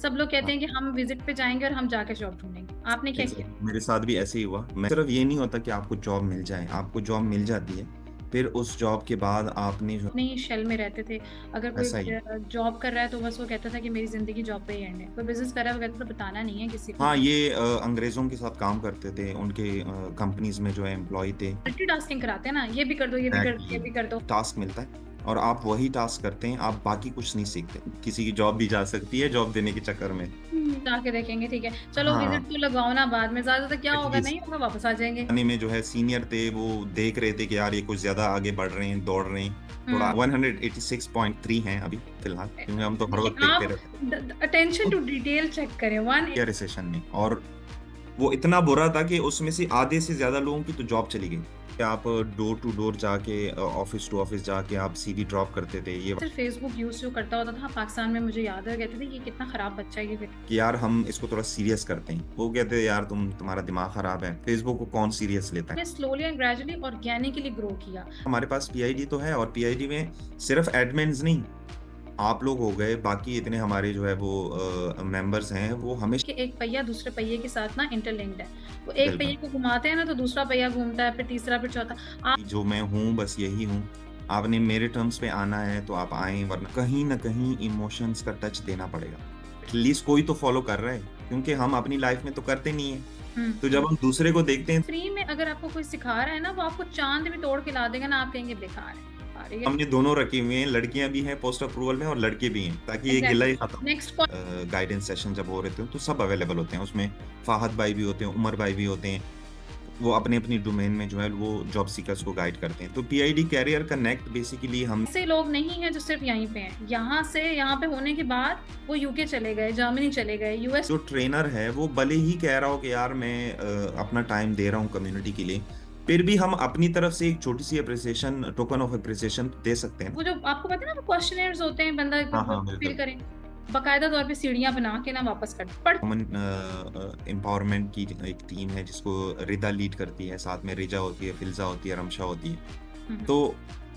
सब लोग कहते हाँ, हैं कि हम विजिट पे जाएंगे और हम जाके जॉब ढूंढेंगे। आपने क्या किया? एग्जैक्ट मेरे साथ भी ऐसे ही हुआ। मैं सिर्फ ये नहीं होता कि आपको जॉब मिल जाए, आपको जॉब मिल जाती है, फिर उस जॉब के बाद आपने जो अपने ही शेल में रहते थे। अगर कोई ऐसा ही जॉब कर रहा है तो बस वो कहता था कि मेरी जिंदगी जॉब पे ही एंड है। कोई बिजनेस कर रहा है वो कहता था बताना नहीं है किसी को। हाँ, ये अंग्रेजों के साथ काम करते थे, उनके कंपनीज में जो है एम्प्लॉय थे। मल्टीटास्किंग कराते हैं ना, ये भी कर दो, ये भी कर दो, ये एग्जैक्टली, भी कर दो। टास्क मिलता है और आप वही टास्क करते हैं, आप बाकी कुछ नहीं सीखते। किसी की जॉब भी जा सकती है जॉब देने के चक्कर में। जाके देखेंगे, ठीक है चलो हाँ, विजिट तो लगाओ ना, बाद में ज्यादा क्या होगा, एटलीस्ट नहीं होगा वापस आ जाएंगे। जमाने में जो है सीनियर थे, वो देख रहे थे कि यार ये कुछ ज्यादा आगे बढ़ रहे हैं, दौड़ रहे हैं। थोड़ा हम्म। 186.3 हैं अभी फिलहाल, क्योंकि हम तो हर देखिए वक्त देखते आप रहते हैं। अटेंशन तो टू डिटेल चेक करें वन। क्या रिसेशन में, और वो इतना बुरा था कि उसमें से आधे से ज्यादा लोगों की तो जॉब चली गई। कि आप डोर टू डोर जाके, ऑफिस टू ऑफिस जाके आप सीवी ड्रॉप करते थे, ये सिर्फ फेसबुक यूज जो करता होता था पाकिस्तान में, मुझे याद है कहते थे ये कितना खराब बच्चा है ये। कि यार हम इसको थोड़ा सीरियस करते हैं। वो कहते हैं यार तुम्हारा दिमाग खराब है, फेसबुक को कौन सीरियस लेता है। मैं slowly and gradually organically grow किया। हमारे पास पीआईडी तो है, और पीआईडी में सिर्फ एडमिन्स नहीं, आप लोग हो गए, बाकी इतने हमारे जो है वो मेंबर्स हैं, वो हमेशा कि एक पहिया दूसरे पहिए के साथ ना इंटरलिंक्ड है। वो एक पहिए बिल्कुल को घुमाते हैं ना तो दूसरा पहिया घूमता है, फिर तीसरा, फिर चौथा। आप जो मैं हूँ बस यही हूँ। आपने मेरे टर्म्स पे आना है तो आप आए, वरना कहीं ना कहीं इमोशंस का टच देना पड़ेगा। एटलीस्ट कोई तो फॉलो कर रहा है, क्योंकि हम अपनी लाइफ में तो करते नहीं है। तो जब हम दूसरे को देखते हैं, फ्री में अगर आपको कोई सिखा रहा है ना, वो आपको चांद भी तोड़ के ला देगा ना, आप कहेंगे बेकार है। अरे हमने दोनों रखे हुए हैं, लड़कियां भी हैं पोस्ट अप्रूवल में और लड़के भी हैं, ताकि ये गिला एग्जैक्टली। ही खत्म। नेक्स्ट। गाइडेंस सेशन जब हो रहे थे तो सब अवेलेबल होते हैं उसमें। फाहद भाई भी होते हैं, उमर भाई भी होते हैं, वो अपने अपनी डोमेन में जो है वो जॉब सीकर्स को गाइड करते हैं। तो पीआईडी कैरियर कनेक्ट बेसिकली हम ऐसे लोग नहीं हैं जो सिर्फ यहीं पे हैं, यहाँ से यहाँ पे होने के बाद वो यूके चले गए, जर्मनी चले गए, यूएस। जो ट्रेनर है वो भले ही कह रहा हो कि यार मैं अपना टाइम दे रहा हूँ कम्युनिटी के लिए, फिर भी हम अपनी तरफ से एक छोटी सी अप्रिसिएशन, टोकन ऑफ अप्रिसिएशन दे सकते हैं। वो जो आपको पता है ना वो क्वेश्चनर्स होते हैं, बंदा हाँ हाँ, फिल बिल्कुल। करें, बकायदा तौर पे सीढ़ियां बना के ना वापस पढ़। वुमन एम्पावरमेंट की एक टीम है जिसको रिदा लीड करती है, साथ में रिजा होती है, फिल्जा होती है, रमशा होती है। तो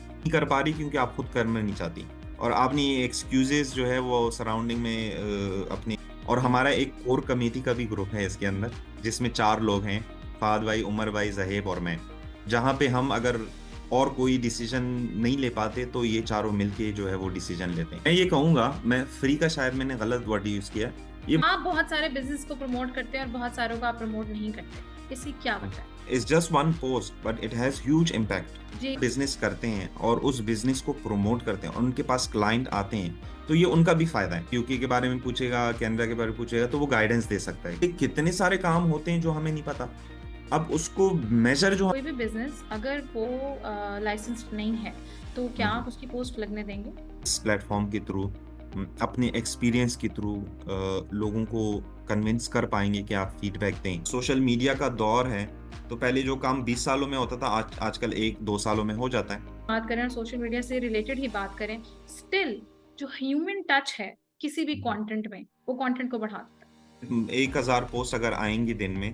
नहीं कर पा रही क्योंकि आप खुद करना नहीं चाहती, और आपने एक्सक्यूजेस जो है वो सराउंडिंग में अपनी। और हमारा एक कोर कमेटी का भी ग्रुप है इसके अंदर, जिसमें 4 लोग हैं, फाद भाई, उमर भाई, जहेब और मैं। जहाँ पे हम अगर और कोई डिसीजन नहीं ले पाते तो ये चारों मिलके जो है वो डिसीजन लेते हैं। मैं ये कहूंगा, मैं फ्री का शायद मैंने गलत वर्ड यूज किया, ये आप बहुत सारे बिजनेस को प्रमोट करते हैं और बहुत सारों को आप प्रमोट नहीं करते, इससे क्या बचा है? Is just one post but it has huge impact. जी। बिजनेस करते हैं और उस बिजनेस को प्रमोट करते हैं और उनके पास क्लाइंट आते हैं, तो ये उनका भी फायदा है। यूके के बारे में पूछेगा, कनाडा के बारे में पूछेगा, तो वो गाइडेंस दे सकता है कि कितने सारे काम होते हैं जो हमें नहीं पता। अब उसको मेजर जो कोई भी बिजनेस अगर वो लाइसेंस नहीं है तो क्या आप उसकी पोस्ट लगने देंगे? इस प्लेटफॉर्म के थ्रू, अपने एक्सपीरियंस के थ्रू लोगों को कन्विंस कर पाएंगे कि आप फीडबैक दें। सोशल मीडिया का दौर है, तो पहले जो काम 20 सालों में होता था, आजकल 1-2 सालों में हो जाता है। बात करें और सोशल मीडिया से रिलेटेड ही बात करें, स्टिल जो ह्यूमन टच है किसी भी कंटेंट में, वो कंटेंट को बढ़ा देता है। 1000 पोस्ट अगर आएंगी दिन में,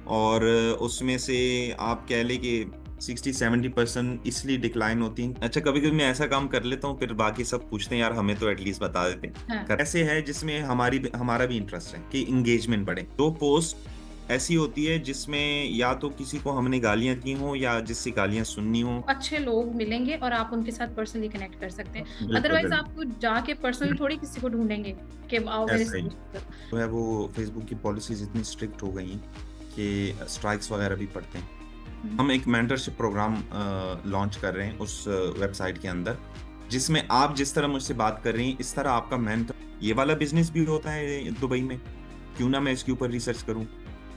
और उसमें से आप कह ले कि 60-70% इसलिए डिक्लाइन होती हैं। अच्छा, कभी कभी मैं ऐसा काम कर लेता हूँ, फिर बाकी सब पूछते हैं यार हमें तो एटलीस्ट बता देते हाँ। ऐसे है जिसमें हमारा भी इंटरेस्ट है कि इंगेजमेंट बढ़े। तो पोस्ट ऐसी होती है जिसमें या तो किसी को हमने गालियां दी हो या जिससे गालियां सुननी हो। अच्छे लोग मिलेंगे और आप उनके साथ पर्सनली कनेक्ट कर सकते हैं, बिल्कुल अदरवाइज बिल्कुल, आपको जाके पर्सनली थोड़ी किसी को ढूंढेंगे कि आओ मेरे ऐसा ही साथ। जो है वो फेसबुक की पॉलिसीज इतनी स्ट्रिक्ट हो गई हैं कि स्ट्राइक्स वगैरह भी पड़ते हैं। हम एक मेंटरशिप प्रोग्राम लॉन्च कर रहे हैं उस वेबसाइट के अंदर, जिसमें आप जिस तरह मुझसे बात कर रही हैं, इस तरह आपका मेंटर, ये वाला बिजनेस भी होता है दुबई में, क्यों ना मैं इसके ऊपर रिसर्च करूं।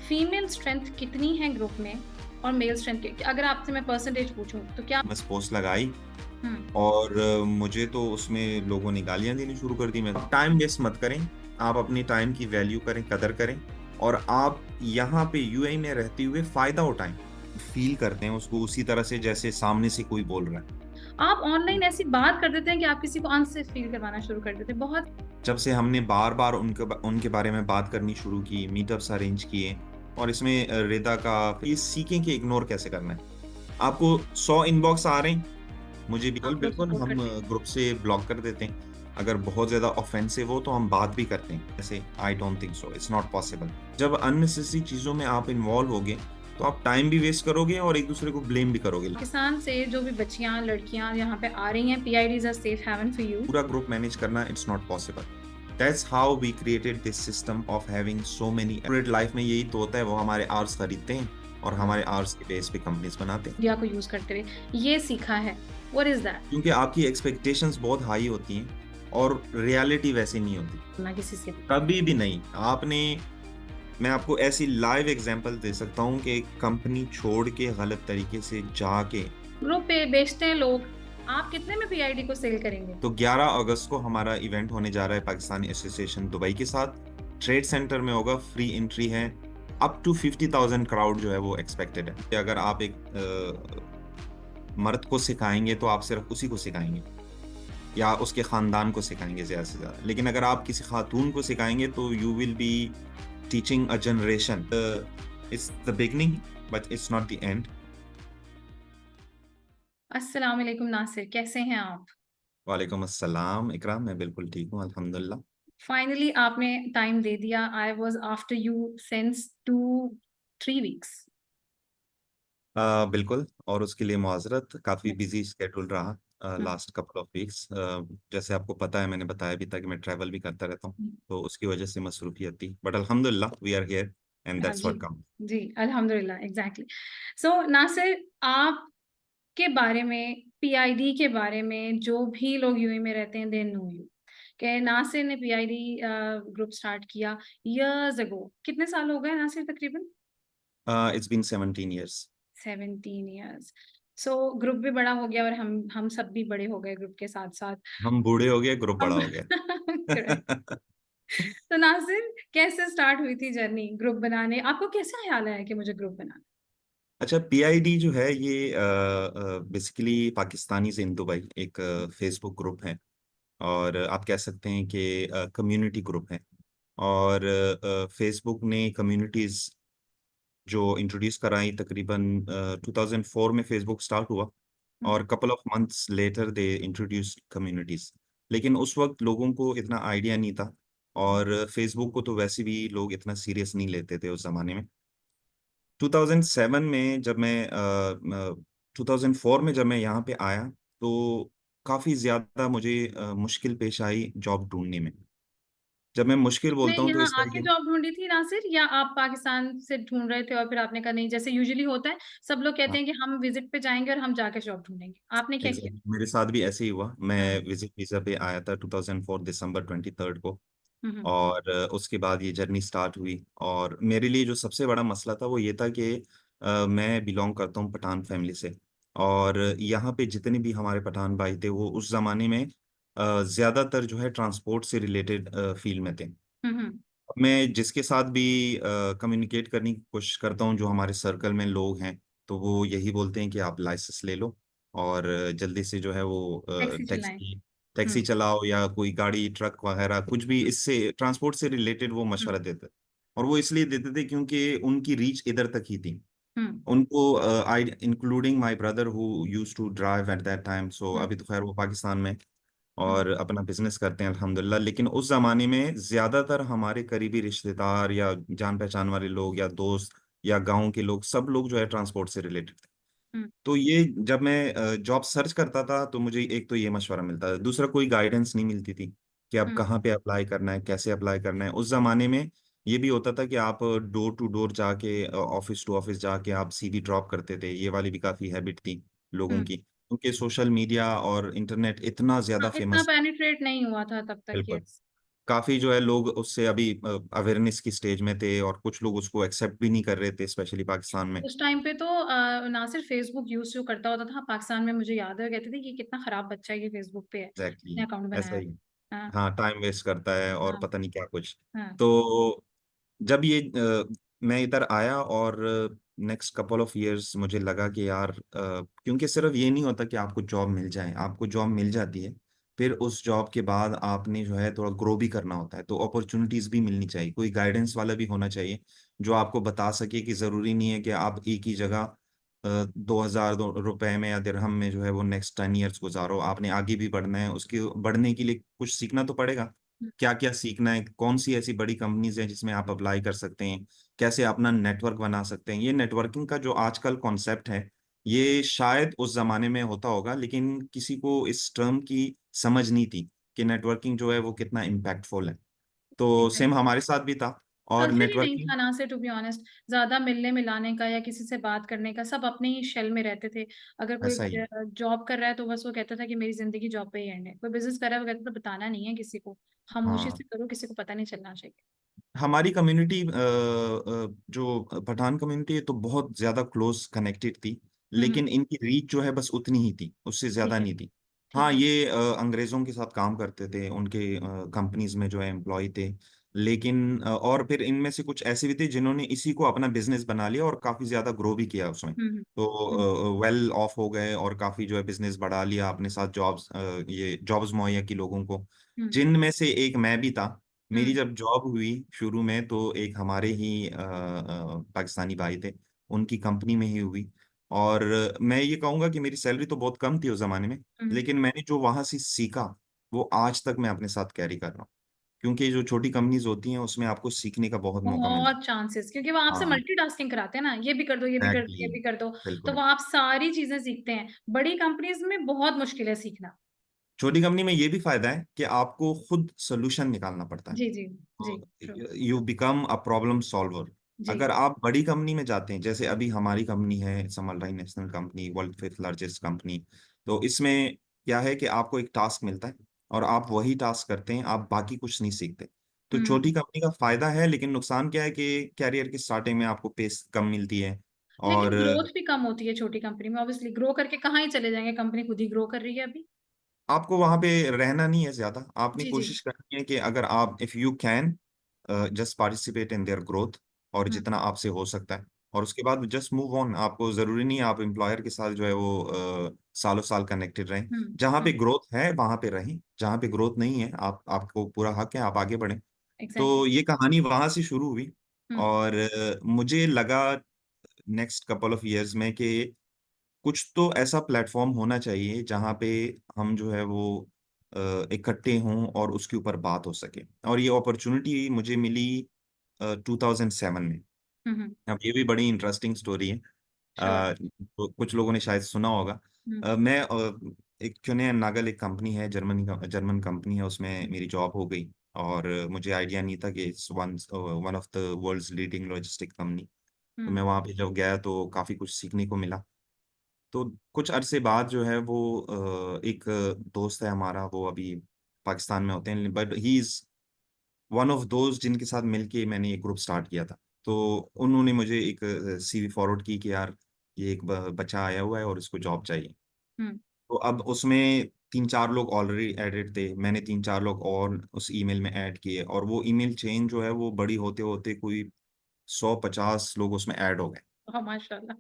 फीमेल स्ट्रेंथ कितनी है ग्रुप में और मेल स्ट्रेंथ अगर आपसे मैं परसेंटेज पूछूं तो क्या? बस पोस्ट लगाई हम्म। और मुझे तो उसमें लोगों ने गालियां देनी शुरू कर दी। मैं टाइम वेस्ट मत करें, आप अपनी टाइम की वैल्यू करें, कदर करें, और आप यहाँ पे यूएई में रहते हुए फायदा उठाएं। फील करते हैं उसको उसी तरह से जैसे सामने से कोई बोल रहा है। आप ऑनलाइन ऐसी बात कर देते हैं कि आप किसी को अनसेफ फील करवाना शुरू कर देते हैं बहुत। जब से हमने बार बार उनके बारे में बात करनी शुरू की, मीटअप्स अरेंज किए, और इसमें रिदा का ये सीखें कि इग्नोर कैसे करना है। आपको 100 इनबॉक्स आ रहे हैं, मुझे बिल्कुल, आप लोग बिल्कुल सपोर्ट हम करते हैं? ग्रुप से ब्लॉक कर देते हैं। अगर बहुत ज़्यादा ऑफेंसिव हो तो हम बात भी करते हैं। ऐसे I don't think so, it's not possible. जब अननेसेसरी चीज़ों में आप इन्वॉल्व होगे, तो आप टाइम भी वेस्ट करोगे और एक-दूसरे को ब्लेम भी करोगे। पाकिस्तान से जो भी बच्चियाँ, लड़कियाँ यहाँ पे आ रही हैं, PIDs are safe haven for you. पूरा ग्रुप मैनेज करना it's not possible. That's how we created this system of having so many corporate life में यही तो होता है, वो हमारे आवर्स खरीदते हैं और हमारे आवर्स के बेस पे कंपनीज बनाते हैं। मीडिया को यूज़ करते हुए, ये सीखा है। What is that? क्योंकि आपकी एक्सपेक्टेशंस बहुत हाई होती हैं और रियलिटी वैसी नहीं होती। ना किसी से। कभी भी नहीं। आपने मैं आपको ऐसी लाइव एग्ज़ाम्पल दे सकता हूँ कि कंपनी छोड़ के गलत तरीके से जाके ग्रुप पे बेचते हैं लोग। आप कितने में पीआईडी को सेल करेंगे? तो 11 अगस्त को हमारा इवेंट होने जा रहा है पाकिस्तानी एसोसिएशन दुबई के साथ। ट्रेड सेंटर में होगा, फ्री एंट्री है। अप टू 50,000 क्राउड जो है वो एक्सपेक्टेड है। कि अगर आप एक मर्द को सिखाएँगे तो आप सिर्फ़ उसी को सिखाएँगे या उसके ख़ानदान को सिखाएँगे ज़्यादा से ज़्यादा। लेकिन अगर आप किसी खातून को सिखाएँगे तो you will be teaching a generation. It's the beginning but it's not the end. अस्सलाम वालेकुम नासिर, कैसे हैं आप? वालेकुम अस्सलाम इकराम, मैं बिल्कुल ठीक हूँ अल्हम्दुलिल्लाह। फाइनली आपने टाइम दे दिया। I was after you since 2-3 weeks. बिल्कुल और उसके लिए माज़रत, काफ़ी हुँ, बिज़ी शेड्यूल रहा हुँ, लास्ट कपल ऑफ वीक्स। जैसे आपको पता है, मैंने बताया भी था कि मैं ट्रैवल भी करता रहता हूँ, हुँ। तो उसकी वजह से मसरूफ़ियत थी। बट अल्हम्दुलिल्लाह वी आर हियर एंड हाँ दैट्स जी, व्हाट काउंट्स। जी, अल्हम्दुलिल्लाह, एग्ज़ैक्टली। सो नासिर, आपके बारे में, पीआईडी के बारे में जो भी लोग यूएई में रहते हैं, दे नो यू कि नासिर ने पीआईडी ग्रुप स्टार्ट किया इयर्स अगो। कितने साल हो गए नासिर तकरीबन? It's been 17 years. 17 years. So group भी बड़ा हो गया और हम सब भी बड़े हो गए ग्रुप के साथ-साथ। हम बूढ़े हो गए, ग्रुप बड़ा हम हो गया। करेक्ट। तो नाज़िर, कैसे स्टार्ट हुई थी जर्नी ग्रुप बनाने? आपको कैसे ख़्याल आया कि मुझे ग्रुप बनाना? अच्छा, पीआईडी जो है ये बेसिकली पाकिस्तानीज़ इन दुबई एक फ़ेसबुक ग्रुप है और आप कह सकते हैं कि कम्युनिटी ग्रुप है। और फ़ेसबुक ने कम्युनिटीज़ जो इंट्रोड्यूस कराई तकरीबन 2004 में फ़ेसबुक स्टार्ट हुआ हुँ, और couple of months later they introduced communities. लेकिन उस वक़्त लोगों को इतना आइडिया नहीं था और फ़ेसबुक को तो वैसे भी लोग इतना सीरियस नहीं लेते थे उस ज़माने में। 2007 में जब मैं 2004 में जब मैं यहाँ पे आया, तो काफ़ी ज़्यादा मुझे मुश्किल पेश आई जॉब ढूँढने में। जब मैं मुश्किल आपने बोलता हूँ तो यहाँ इसका आके ये जॉब ढूँढी थी नासिर, या आप पाकिस्तान से ढूँढ रहे थे और फिर आपने कहा नहीं, जैसे यूजुअली होता है, सब लोग कहते हाँ, हैं कि हम विज़िट पे जाएँगे और हम जाके जॉब ढूँढेंगे। आपने क्या किया? एग्ज़ैक्टली मेरे साथ भी ऐसे ही हुआ। हाँ। मैं विज़िट वीज़ा पे आया था 2004 दिसंबर 23 को हुँ, हुँ। और उसके बाद ये जर्नी स्टार्ट हुई और मेरे लिए जो सबसे बड़ा मसला था वो ये था कि मैं बिलॉन्ग करता हूँ पठान फैमिली से और यहाँ पे जितने भी हमारे पठान भाई थे वो उस ज़माने में ज़्यादातर जो है ट्रांसपोर्ट से रिलेटेड फ़ील्ड में थे। हुँ, हुँ। मैं जिसके साथ भी कम्युनिकेट करने की कोशिश करता हूँ, जो हमारे सर्कल में लोग हैं, तो वो यही बोलते हैं कि आप लाइसेंस ले लो और जल्दी से जो है वो टैक्सी चलाएँ। हुँ, टैक्सी चलाओ या कोई गाड़ी, ट्रक वगैरह कुछ भी इससे ट्रांसपोर्ट से रिलेटेड वो हुँ, मशवरा देते थे। और वो इसलिए देते थे क्योंकि उनकी रीच इधर तक ही थी। हुँ, उनको I including my brother who used to drive at that time, so हुँ, अभी तो खैर वो पाकिस्तान में हुँ, और अपना बिज़नेस करते हैं अल्हम्दुलिल्लाह। लेकिन उस ज़माने में ज़्यादातर हमारे करीबी रिश्तेदार या जान-पहचान वाले लोग या दोस्त या गाँव के लोग, सब लोग जो है ट्रांसपोर्ट से रिलेटेड थे। हुँ, तो ये जब मैं जॉब सर्च करता था तो मुझे एक तो ये मशवरा मिलता था, दूसरा कोई गाइडेंस नहीं मिलती थी कि अब हुँ, कहाँ पे अप्लाई करना है, कैसे अप्लाई करना है। उस ज़माने में ये भी होता था कि आप डोर टू डोर जाके ऑफ़िस टू ऑफ़िस जाके आप सीवी ड्रॉप करते थे, ये वाली भी काफ़ी हैबिट थी लोगों हुँ। की। क्योंकि सोशल मीडिया और इंटरनेट इतना ज़्यादा हाँ, इतना फ़ेमस पेनिट्रेट नहीं हुआ था तब तक, बिल्कुल। यस। काफ़ी जो है लोग उससे अभी अवेयरनेस की स्टेज में थे और कुछ लोग उसको एक्सेप्ट भी नहीं कर रहे थे, स्पेशली पाकिस्तान में। उस टाइम पे तो ना सिर्फ फेसबुक यूज़ जो करता होता था, पाकिस्तान में मुझे याद है, कहते थे कि कितना खराब बच्चा है, ये फेसबुक पे है, एग्ज़ैक्टली इसने अकाउंट ऐसा बनाया है। ही। हाँ, हाँ, टाइम वेस्ट करता है और हाँ, पता नहीं क्या कुछ। हाँ। तो जब ये मैं इधर आया और नेक्स्ट कपल ऑफ इयर्स मुझे लगा कि यार क्योंकि सिर्फ ये नहीं होता कि आपको जॉब मिल जाए, आपको जॉब मिल जाती है, फिर उस जॉब के बाद आपने जो है थोड़ा ग्रो भी करना होता है, तो अपॉर्च्युनिटीज़ भी मिलनी चाहिए, कोई गाइडेंस वाला भी होना चाहिए, जो आपको बता सके कि ज़रूरी नहीं है कि आप एक ही जगह ₹2000 में या दिरहम में जो है वो नेक्स्ट 10 ईयर्स गुजारो, आपने आगे भी बढ़ना है, उसके बढ़ने के लिए कुछ सीखना तो पड़ेगा। क्या क्या सीखना है, कौन सी ऐसी बड़ी कंपनीज हैं जिसमें आप अप्लाई कर सकते हैं, कैसे अपना नेटवर्क बना सकते हैं। ये नेटवर्किंग का जो आजकल कॉन्सेप्ट है, ये शायद उस जमाने में होता होगा, लेकिन किसी को इस टर्म की समझ नहीं थी कि नेटवर्किंग जो है वो कितना इम्पैक्टफुल है। तो सेम एग्जैक्टली, हमारे साथ भी था। और कल्चर ही नहीं नेटवर्किंग था ना से, टू बी ऑनेस्ट। ज्यादा मिलने मिलाने का या किसी से बात करने का, सब अपने ही शेल में रहते थे। अगर कोई ऐसा ही है। जॉब कर रहा है तो बस वो कहता था कि मेरी जिंदगी जॉब पे ही एंड है। कोई बिजनेस कर रहा है वो कहता था बताना नहीं है किसी को, खामोशी हाँ, से करो, किसी को पता नहीं चलना चाहिए। हमारी कम्युनिटी जो पठान कम्युनिटी है तो बहुत ज्यादा क्लोज कनेक्टेड थी, हम्म। लेकिन इनकी रीच जो है बस उतनी ही थी, उससे ठीक ज्यादा है। नहीं थी। ठीक हाँ, है। ये अंग्रेजों के साथ काम करते थे, उनके कंपनीज में जो है एम्प्लॉय थे, लेकिन और फिर इनमें से कुछ ऐसे भी थे जिन्होंने इसी को अपना बिजनेस बना लिया और काफी ज्यादा ग्रो भी किया उसमें। हम्म। हम्म। तो वेल ऑफ हो गए और काफी जो है बिजनेस बढ़ा लिया अपने साथ, जॉब्स ये जॉब्स मुहैया की लोगों को, हम्म। जिनमें से एक मैं भी था। मेरी हम्म। जब जॉब हुई शुरू में तो एक हमारे ही पाकिस्तानी भाई थे, उनकी कंपनी में ही हुई। और मैं ये कहूँगा कि मेरी सैलरी तो बहुत कम थी उस जमाने में, हम्म। लेकिन मैंने जो वहां से सीखा वो आज तक मैं अपने साथ कैरी कर रहा हूँ, क्योंकि जो छोटी कंपनीज होती हैं उसमें आपको सीखने का बहुत मौका मिलता बहुत चांसेस, क्योंकि वो है। आपसे हाँ, मल्टीटास्किंग कराते हैं ना, ये भी कर दो, ये भी कर दो, एग्जैक्टली, ये भी कर दो। तो बिल्कुल। वो आप सारी चीजें सीखते हैं। बड़ी कंपनीज में बहुत मुश्किल है सीखना। छोटी कंपनी में ये भी फायदा है कि आपको खुद सोल्यूशन निकालना पड़ता है। जी जी। जी true. You become a problem solver. जी। अगर आप बड़ी कंपनी में जाते हैं, जैसे अभी हमारी कंपनी है समलराई national company, world fifth largest company, तो इसमें क्या है कि आपको एक टास्क मिलता है और आप वही टास्क करते हैं, आप बाकी कुछ नहीं सीखते। तो छोटी हम्म। कंपनी का फायदा है, लेकिन नुकसान क्या है कि कैरियर की स्टार्टिंग में आपको पे कम मिलती है। लेकिन और ग्रोथ भी कम होती है छोटी कंपनी में, ऑब्वियसली। ग्रो करके कहाँ ही चले जाएंगे, कंपनी खुद ही ग्रो कर रही है अभी। आपको वहां पे रहना नहीं है ज्यादा, आपने जी जी। कोशिश करनी है कि अगर आप if you can just participate in their growth, और हम्म। जितना आपसे हो सकता है, और उसके बाद जस्ट मूव ऑन। आपको जरूरी नहीं है आप एम्प्लॉयर के साथ जो है वो सालों साल कनेक्टेड रहें। हम्म। जहां पे हम्म। ग्रोथ है वहां पे रहें, जहां पे ग्रोथ नहीं है आप आपको पूरा हक है, आप आगे बढ़ें। एग्जैक्टली। तो ये कहानी वहां से शुरू हुई। हम्म। और मुझे लगा नेक्स्ट कपल ऑफ इयर्स में कि कुछ तो ऐसा प्लेटफॉर्म होना चाहिए जहाँ पे हम जो है वो इकट्ठे हों और उसके ऊपर बात हो सके। और ये अपॉर्चुनिटी मुझे मिली 2007 में। हम्म। अब ये भी बड़ी इंटरेस्टिंग स्टोरी है। श्योर। तो कुछ लोगों ने शायद सुना होगा। हम्म। मैं एक चुने नागल एक कंपनी है, जर्मन जर्मन कंपनी है, उसमें मेरी जॉब हो गई। और मुझे आइडिया नहीं था कि it's one one of the world's leading logistic company. तो हम्म। मैं वहाँ पे जब गया तो काफ़ी कुछ सीखने को मिला। तो कुछ अरसे बाद जो है वो एक दोस्त है हमारा, वो अभी पाकिस्तान में होते हैं, but he is one of दोस्त जिनके साथ मिलके मैंने एक ग्रुप स्टार्ट किया था। तो उन्होंने मुझे एक सीवी फॉरवर्ड की कि यार ये एक बच्चा आया हुआ है और इसको जॉब चाहिए। हम्म। तो अब उसमें 3-4 लोग ऑलरेडी एडेड थे, मैंने 3-4 लोग और उस ईमेल में ऐड किए, और वो ईमेल चेन जो है वो बड़ी होते होते कोई 150 लोग उसमें ऐड हो गए। हाँ, माशाल्लाह।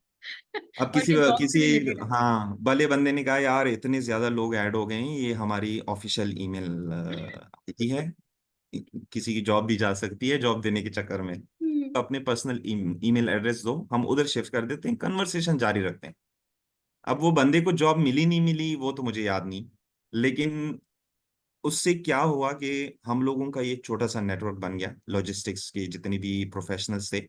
अब और किसी ये जॉब से किसी रिलेटेड है। हाँ, भले बंदे ने कहा यार इतने ज्यादा लोग ऐड हो गए हैं, ये हमारी ऑफिशियल ईमेल आईडी है, किसी की जॉब दी जा सकती है जॉब देने के चक्कर में, हम्म। तो अपने पर्सनल ईमेल एड्रेस दो, हम उधर शिफ्ट कर देते हैं, कन्वर्सेशन जारी रखते हैं। अब वो बंदे को जॉब मिली नहीं मिली वो तो मुझे याद नहीं, लेकिन उससे क्या हुआ कि हम लोगों का ये छोटा सा नेटवर्क बन गया, लॉजिस्टिक्स के जितने भी प्रोफेशनल्स थे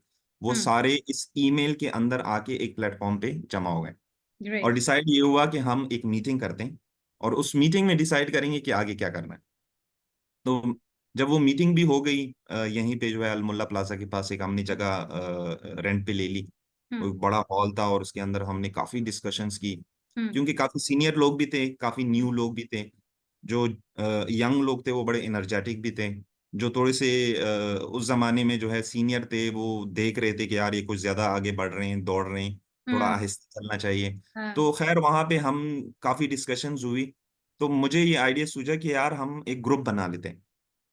वो हम्म। सारे इस ईमेल के अंदर आके एक प्लेटफॉर्म पे जमा हो गए। और ग्रेट। डिसाइड ये हुआ कि हम एक मीटिंग करते हैं और उस मीटिंग में डिसाइड करेंगे कि आगे क्या करना है। तो जब वो मीटिंग भी हो गई, यहीं पे जो है अलमुल्ला प्लाजा के पास एक हमने जगह रेंट पे ले ली। वो हम्म। एक बड़ा हॉल था और उसके अंदर हमने काफी डिस्कशंस की, हम्म। क्योंकि काफी सीनियर लोग भी थे, काफी न्यू लोग भी थे। जो यंग लोग थे वो बड़े एनर्जेटिक भी थे, जो थोड़े से उस जमाने में जो है सीनियर थे वो देख रहे थे कि यार ये कुछ ज्यादा आगे बढ़ रहे हैं, दौड़ रहे हैं, थोड़ा हम्म। आहिस्ते चलना चाहिए। हाँ। तो खैर वहां पे हम काफी डिस्कशंस हुई। तो मुझे ये आइडिया सूझा कि यार हम एक ग्रुप बना लेते हैं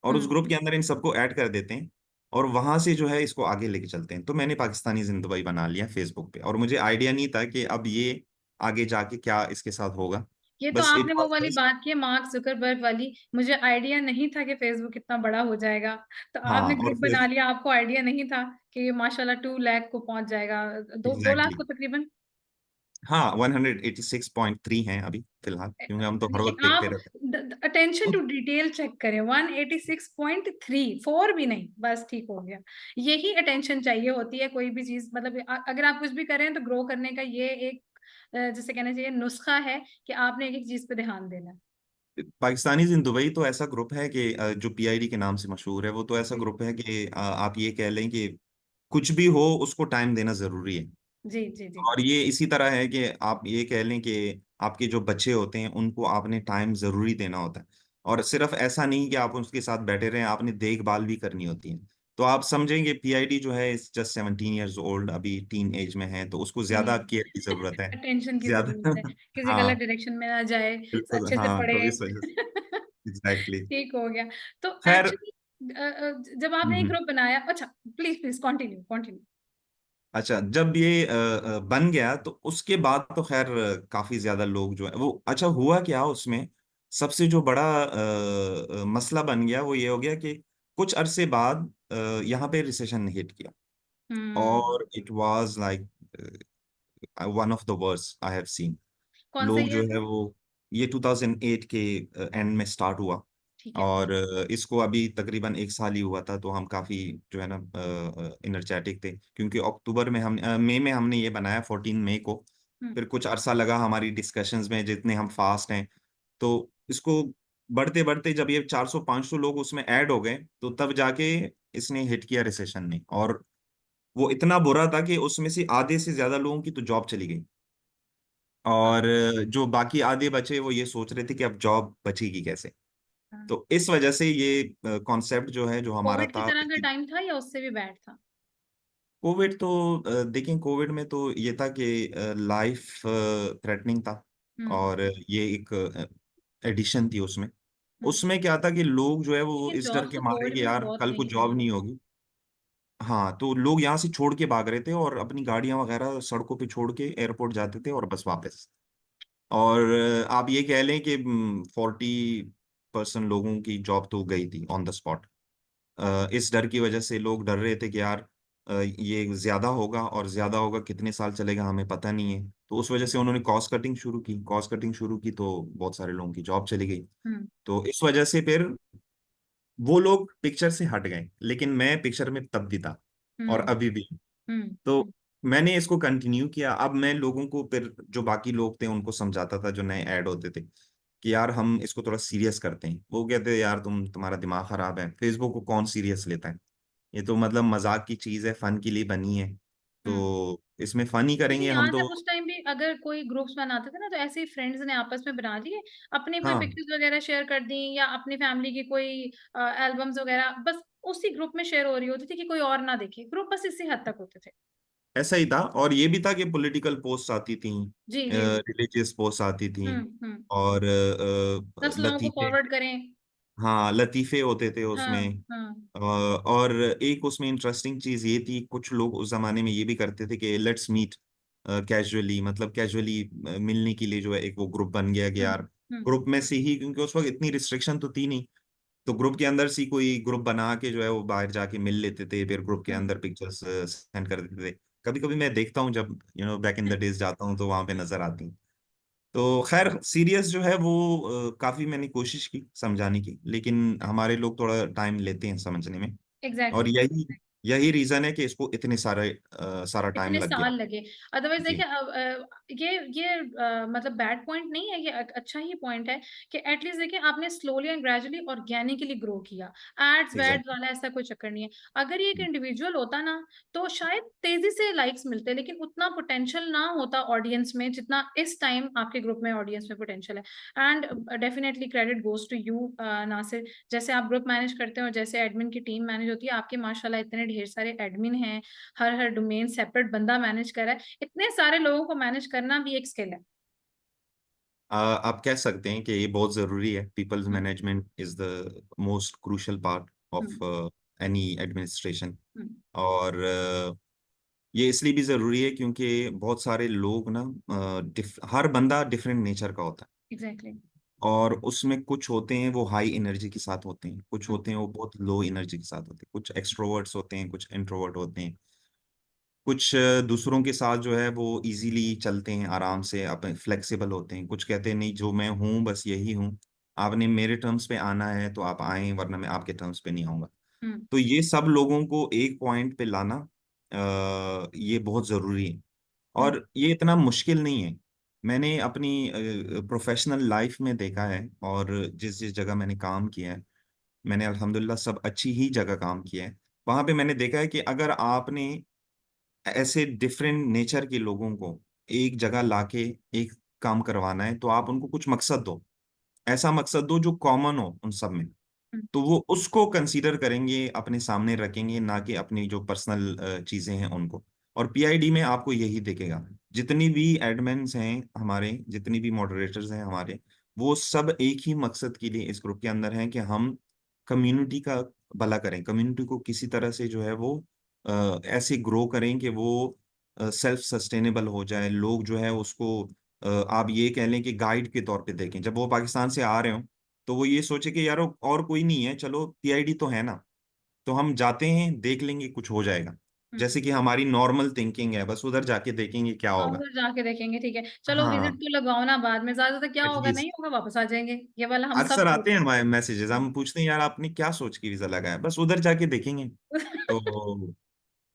और उस हम्म। ग्रुप के अंदर इन सबको ऐड कर देते हैं, और वहां से जो है इसको आगे लेके चलते हैं। तो मैंने पाकिस्तानी जिंदगी बना लिया फेसबुक पे, और मुझे आइडिया नहीं था कि अब ये आगे जाके क्या इसके साथ होगा। ये तो बस इट आपने वो वाज वाली जस्ट, बात की है, मार्क जुकरबर्ग वाली। मुझे आइडिया नहीं था कि फेसबुक इतना बड़ा हो जाएगा। तो हाँ, आपने और ग्रुप फिर बना लिया, आपको आइडिया नहीं था कि ये माशाल्लाह 2 लाख को पहुंच जाएगा। दो 2 लाख एग्जैक्टली को तकरीबन। हाँ 186.3 हैं अभी फिलहाल, क्योंकि हम तो हर देखिए वक्त देखते आप रहते अटेंशन हैं। टू डिटेल चेक करें, 186.3, 4 भी नहीं, बस ठीक हो गया। यही अटेंशन चाहिए होती है कोई भी चीज, मतलब अगर आप कुछ भी करें तो ग्रो करने का ये एक जैसे कहना चाहिए नुस्खा है कि आपने एक एक चीज पे ध्यान देना है। पाकिस्तानीज इन दुबई तो ऐसा ग्रुप है कि जो पीआईडी के नाम से मशहूर है, वो तो ऐसा जी ग्रुप है कि आप ये कह लें कि कुछ भी हो उसको टाइम देना जरूरी है। जी जी जी। और ये इसी तरह है कि आप ये कह लें कि आपके जो बच्चे होते हैं उनको आपने टाइम जरूरी देना होता है। और सिर्फ ऐसा नहीं कि आप उसके साथ बैठे रहें, आपने देखभाल भी करनी होती है। तो आप समझेंगे पीआईडी जो है जस्ट 17 ईयर्स ओल्ड, अभी टीन एज में है, तो उसको ज्यादा हम्म। केयर की जरूरत है। अटेंशन की जरूरत है, ज्यादा किसी गलत हाँ डायरेक्शन में ना जाए, बिल्कुल, अच्छे से हाँ पढ़े। तो इस वजह से एग्जैक्टली। ठीक हो गया। तो खैर। एक्चुअली जब आपने एक हम्म। ग्रुप बनाया, अच्छा प्लीज प्लीज कंटिन्यू कंटिन्यू। अच्छा, जब ये बन गया तो उसके बाद तो खैर काफी ज्यादा लोग जो है वो, अच्छा हुआ क्या उसमें, सबसे जो बड़ा मसला बन गया वो ये हो गया कि कुछ अरसे बाद यहाँ पे रिसेशन ने हिट किया। हम्म। और it was like one of the worst I have seen. कौन सा लोग जो ईयर है था? वो, ये 2008 के एंड में स्टार्ट हुआ। ठीक है। और इसको अभी तकरीबन एक साल ही हुआ था, तो हम काफी जो है ना इनर्जेटिक थे, क्योंकि अक्टूबर में हम मई में हमने ये बनाया 14 मई को। हम्म। फिर कुछ अरसा लगा हमारी डिस्कशंस में, जितने हम फास्ट हैं, तो इसको बढ़ते बढ़ते जब ये 400-500 लोग उसमें ऐड हो गए, तो तब जाके इसने हिट किया रिसेशन ने। और वो इतना बुरा था कि उसमें से आधे से ज्यादा लोगों की तो जॉब चली गई। और जो बाकी आधे बचे वो ये सोच रहे थे कि अब जॉब बचेगी कैसे। तो इस वजह से ये कॉन्सेप्ट जो है, जो हमारा कोविड की था तरह का कि टाइम था या उससे भी बैड था? कोविड तो देखें, कोविड में तो ये था कि लाइफ थ्रेटनिंग था। हम्म। और ये एक एडिशन थी उसमें। हम्म। उसमें क्या था कि लोग जो है वो लेकिन इस डर जॉब्स के तो मारे कोविड कि में भी यार बहुत कल को गई हैं जॉब यार। नहीं होगी। हाँ, तो लोग यहाँ से छोड़ के भाग रहे थे और अपनी गाड़ियां वगैरह सड़कों पे छोड़ के एयरपोर्ट जाते थे और बस वापस। और आप ये कह लें कि 40% लोगों की जॉब तो गई थी ऑन द स्पॉट। इस डर की वजह से लोग डर रहे थे कि यार ये ज्यादा होगा, और ज्यादा होगा कितने साल चलेगा हमें पता नहीं है। तो उस वजह से उन्होंने कॉस्ट कटिंग शुरू की, कॉस्ट कटिंग शुरू की, तो बहुत सारे लोगों की जॉब चली गई। हम्म। तो इस वजह से फिर वो लोग पिक्चर से हट गए, लेकिन मैं पिक्चर में तब भी था और हम्म। अभी भी। हम्म। तो मैंने इसको कंटिन्यू किया। अब मैं लोगों को फिर, जो बाकी लोग थे उनको समझाता था, जो नए ऐड होते थे, कि यार हम इसको थोड़ा सीरियस करते हैं। वो कहते हैं यार तुम्हारा दिमाग खराब है, फेसबुक को कौन सीरियस लेता है, ये तो मतलब मजाक की चीज है, फन के लिए बनी है, हम्म। तो इसमें फन ही मुझे करेंगे हम याद है तो। उस टाइम भी अगर कोई ग्रुप्स बनाते थे ना, तो ऐसे ही फ्रेंड्स ने आपस में बना लिए, अपनी कोई हाँ, पिक्चर्स वगैरह शेयर कर दी, या अपनी फैमिली की कोई एल्बम्स वगैरह बस उसी ग्रुप में शेयर हो रही होती थी कि कोई और ना देखे, ग्रुप बस इसी हद तक होते थे। ऐसा ही था। और ये भी था कि पॉलिटिकल पोस्ट आती थी, जी जी जी। रिलीजियस पोस्ट आती थी, हम्म। और 10 लोगों को लतीफे, फॉरवर्ड करें। हाँ लतीफे होते थे हाँ उसमें। हाँ। और एक उसमें इंटरेस्टिंग चीज ये थी, कुछ लोग उस जमाने में ये भी करते थे कि लेट्स मीट कैजुअली, मतलब कैजुअली मिलने के लिए जो है एक वो ग्रुप बन गया कि यार हम्म। ग्रुप में से ही, क्योंकि उस वक्त इतनी रिस्ट्रिक्शन तो थी नहीं, तो ग्रुप के अंदर से ही कोई ग्रुप बना के जो है वो बाहर जाके मिल लेते थे, फिर ग्रुप के हम्म। अंदर पिक्चर्स सेंड कर देते थे। कभी कभी मैं देखता हूँ, जब बैक इन द डेज जाता हूँ तो वहां पे नजर आती हैं। तो खैर सीरियस जो है वो काफी मैंने कोशिश की समझाने की, लेकिन हमारे लोग थोड़ा टाइम लेते हैं समझने में। और एग्जैक्टली। यही यही रीजन है कि इसको इतने सारा टाइम इतने लग गया। साल लगे। अदरवाइज जी देखिए ये मतलब बैड पॉइंट नहीं है, ये अच्छा ही पॉइंट है कि एटलीस्ट देखिए आपने slowly and gradually organically grow किया। एड्स वैड्स एग्जैक्टली। वाला ऐसा कोई चक्कर नहीं है। अगर ये एक इंडिविजुअल होता ना, तो शायद तेजी से लाइक्स मिलते, लेकिन उतना पोटेंशियल ना होता ऑडियंस में जितना इस टाइम आपके ग्रुप में ऑडियंस में पोटेंशियल है। And definitely credit goes to you Nasir, जैसे आप ग्रुप मैनेज करते हैं और जैसे एडमिन की टीम मैनेज होती है आपके, माशाल्लाह इतने ढेर सारे एडमिन हैं, हर हर डोमेन सेपरेट बंदा मैनेज कर रहा है, इतने सारे लोगों को मैनेज करना भी एक स्किल है। आप कह सकते हैं कि ये बहुत जरूरी है। Peoples hmm. Management is the most crucial part of hmm. Any administration. Hmm. और ये इसलिए भी जरूरी है क्योंकि बहुत सारे लोग ना, हर बंदा डिफरेंट नेचर का होता है। एग्जैक्टली। और उसमें कुछ होते हैं वो हाई एनर्जी के साथ होते हैं, कुछ होते हैं वो बहुत लो एनर्जी के साथ होते हैं, कुछ एक्सट्रोवर्ट्स होते हैं, कुछ इंट्रोवर्ट होते हैं। कुछ दूसरों के साथ जो है वो इजीली चलते हैं, आराम से अपने फ्लेक्सिबल होते हैं। कुछ कहते हैं नहीं, जो मैं हूँ बस यही हूँ, आपने मेरे टर्म्स पे आना है तो आप आए, वरना मैं आपके टर्म्स पे नहीं आऊंगा। हम्म। तो ये सब लोगों को एक पॉइंट पे लाना ये बहुत जरूरी है, हम्म। और ये इतना मुश्किल नहीं है। मैंने अपनी प्रोफेशनल लाइफ में देखा है, और जिस जिस जगह मैंने काम किया है, मैंने अल्हम्दुलिल्लाह सब अच्छी ही जगह काम किया है। वहां पे मैंने देखा है कि अगर आपने ऐसे डिफरेंट नेचर के लोगों को एक जगह लाके एक काम करवाना है, तो आप उनको कुछ मकसद दो, ऐसा मकसद दो जो कॉमन हो उन सब में। हम्म। तो वो उसको कंसीडर करेंगे, अपने सामने रखेंगे, ना कि अपनी जो पर्सनल चीजें हैं उनको। और पीआईडी में आपको यही दिखेगा। जितनी भी एडमिन्स हैं हमारे, जितनी भी मॉडरेटर्स हैं हमारे, वो सब एक ही मकसद के लिए इस ग्रुप के अंदर हैं कि हम कम्युनिटी का भला करें, कम्युनिटी को किसी तरह से जो है वो ऐसे ग्रो करें कि वो सेल्फ सस्टेनेबल हो जाए। लोग जो है उसको आप ये कह लें कि गाइड के तौर पे देखें। जब वो पाकिस्तान से आ रहे हो तो वो ये सोचे कि यार और कोई नहीं है, चलो पीआईडी तो है ना, तो हम जाते हैं, देख लेंगे, कुछ हो जाएगा। हम्म। जैसे कि हमारी नॉर्मल थिंकिंग है, बस उधर जाके देखेंगे क्या हाँ, होगा। उधर जाके देखेंगे, ठीक है, चलो विजिट हाँ, तो लगाओ ना, बाद में ज्यादातर क्या होगा, नहीं एटलीस्ट होगा वापस आ जाएंगे, ये वाला हम सब अक्सर आते हैं सोचते हमारे मैसेजेस, हैं। हम पूछते हैं यार आपने क्या सोच के वीजा लगाया, बस उधर जाके देखेंगे। तो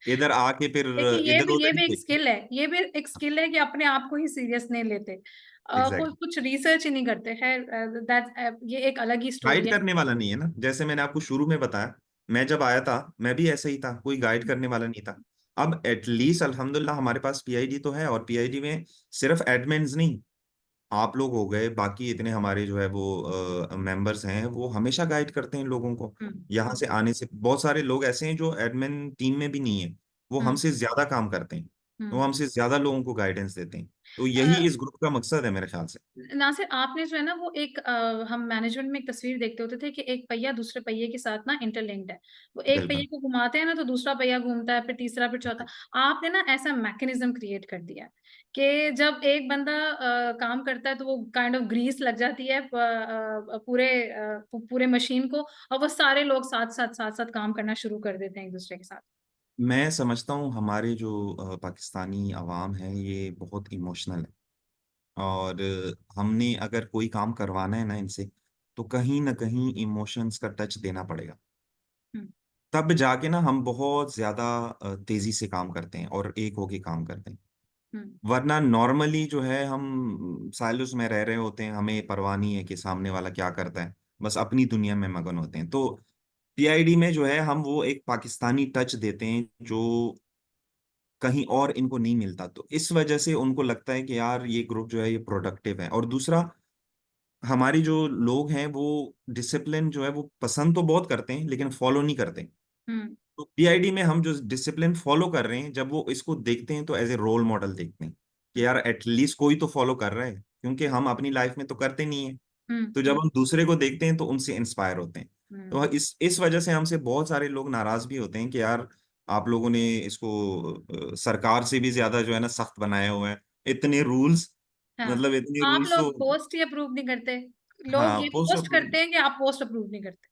इधर आके फिर देखिए, ये इधर भी ये उधर ही भी एक देखते। स्किल है, ये भी एक स्किल है कि अपने आप को ही सीरियस नहीं लेते, एग्जैक्टली। कुछ रिसर्च ही नहीं करते है, दैट ये एक अलग ही स्टोरी गाइड है। करने वाला नहीं है ना, जैसे मैंने आपको शुरू में बताया, मैं जब आया था मैं भी ऐसा ही था, कोई गाइड करने वाला नहीं था। अब एटलीस्ट अल्हम्दुलिल्लाह हमारे पास पीआईडी तो है, और पीआईडी में सिर्फ एडमिन्स नहीं, आप लोग हो गए, बाकी इतने हमारे जो है वो मेंबर्स हैं, वो हमेशा गाइड करते हैं लोगों को। हम्म। यहाँ से आने से बहुत सारे लोग ऐसे हैं जो एडमिन टीम में भी नहीं है, वो हम्म। हमसे ज्यादा काम करते हैं, वो हम्म। हमसे ज्यादा लोगों को गाइडेंस देते हैं। तो यही इस ग्रुप का मकसद है मेरे ख्याल से। नासिर, आपने जो है ना वो एक हम मैनेजमेंट में एक तस्वीर देखते होते थे कि एक पहिया दूसरे पहिए के साथ ना इंटरलिंक्ड है, वो एक पहिए बिल्कुल। को घुमाते हैं ना तो दूसरा पहिया घूमता है, फिर तीसरा, फिर चौथा। आपने ना ऐसा मैकेनिज्म क्रिएट कर दिया है कि जब एक बंदा काम करता है तो वो काइंड ऑफ ग्रीस लग जाती है पूरे मशीन को, और वो सारे लोग साथ साथ काम करना शुरू कर देते हैं एक दूसरे के साथ। मैं समझता हूँ हमारे जो पाकिस्तानी अवाम है ये बहुत इमोशनल है, और हमने अगर कोई काम करवाना है ना इनसे, तो कहीं ना कहीं इमोशंस का टच देना पड़ेगा। हम्म। तब जाके ना हम बहुत ज्यादा तेजी से काम करते हैं और एक होके काम करते हैं। हम्म। वरना नॉर्मली जो है हम साइलस में रह रहे होते हैं, हमें परवाह नहीं है कि सामने वाला क्या करता है, बस अपनी दुनिया में मगन होते हैं। तो पीआईडी में जो है हम वो एक पाकिस्तानी टच देते हैं जो कहीं और इनको नहीं मिलता, तो इस वजह से उनको लगता है कि यार ये ग्रुप जो है ये प्रोडक्टिव है। और दूसरा, हमारी जो लोग हैं वो डिसिप्लिन जो है वो पसंद तो बहुत करते हैं लेकिन फॉलो नहीं करते। हम्म। तो पीआईडी में हम जो डिसिप्लिन फॉलो कर रहे हैं, जब वो इसको देखते हैं तो एज ए रोल मॉडल देखते हैं कि यार एटलीस्ट कोई तो फॉलो कर रहा है, क्योंकि हम अपनी लाइफ में तो करते नहीं है। हम्म। तो जब हम दूसरे को देखते हैं तो उनसे इंस्पायर होते हैं। तो हम्म। इस वजह से हमसे बहुत सारे लोग नाराज भी होते हैं कि यार आप लोगों ने इसको सरकार से भी ज्यादा जो है ना सख्त बनाया हुआ है, इतने रूल्स, हाँ, मतलब इतने आप रूल्स तो। लोग पोस्ट ही अप्रूव नहीं करते, लोग हाँ, ये पोस्ट पोस्ट अप्रूव। करते हैं कि आप पोस्ट अप्रूव नहीं करते।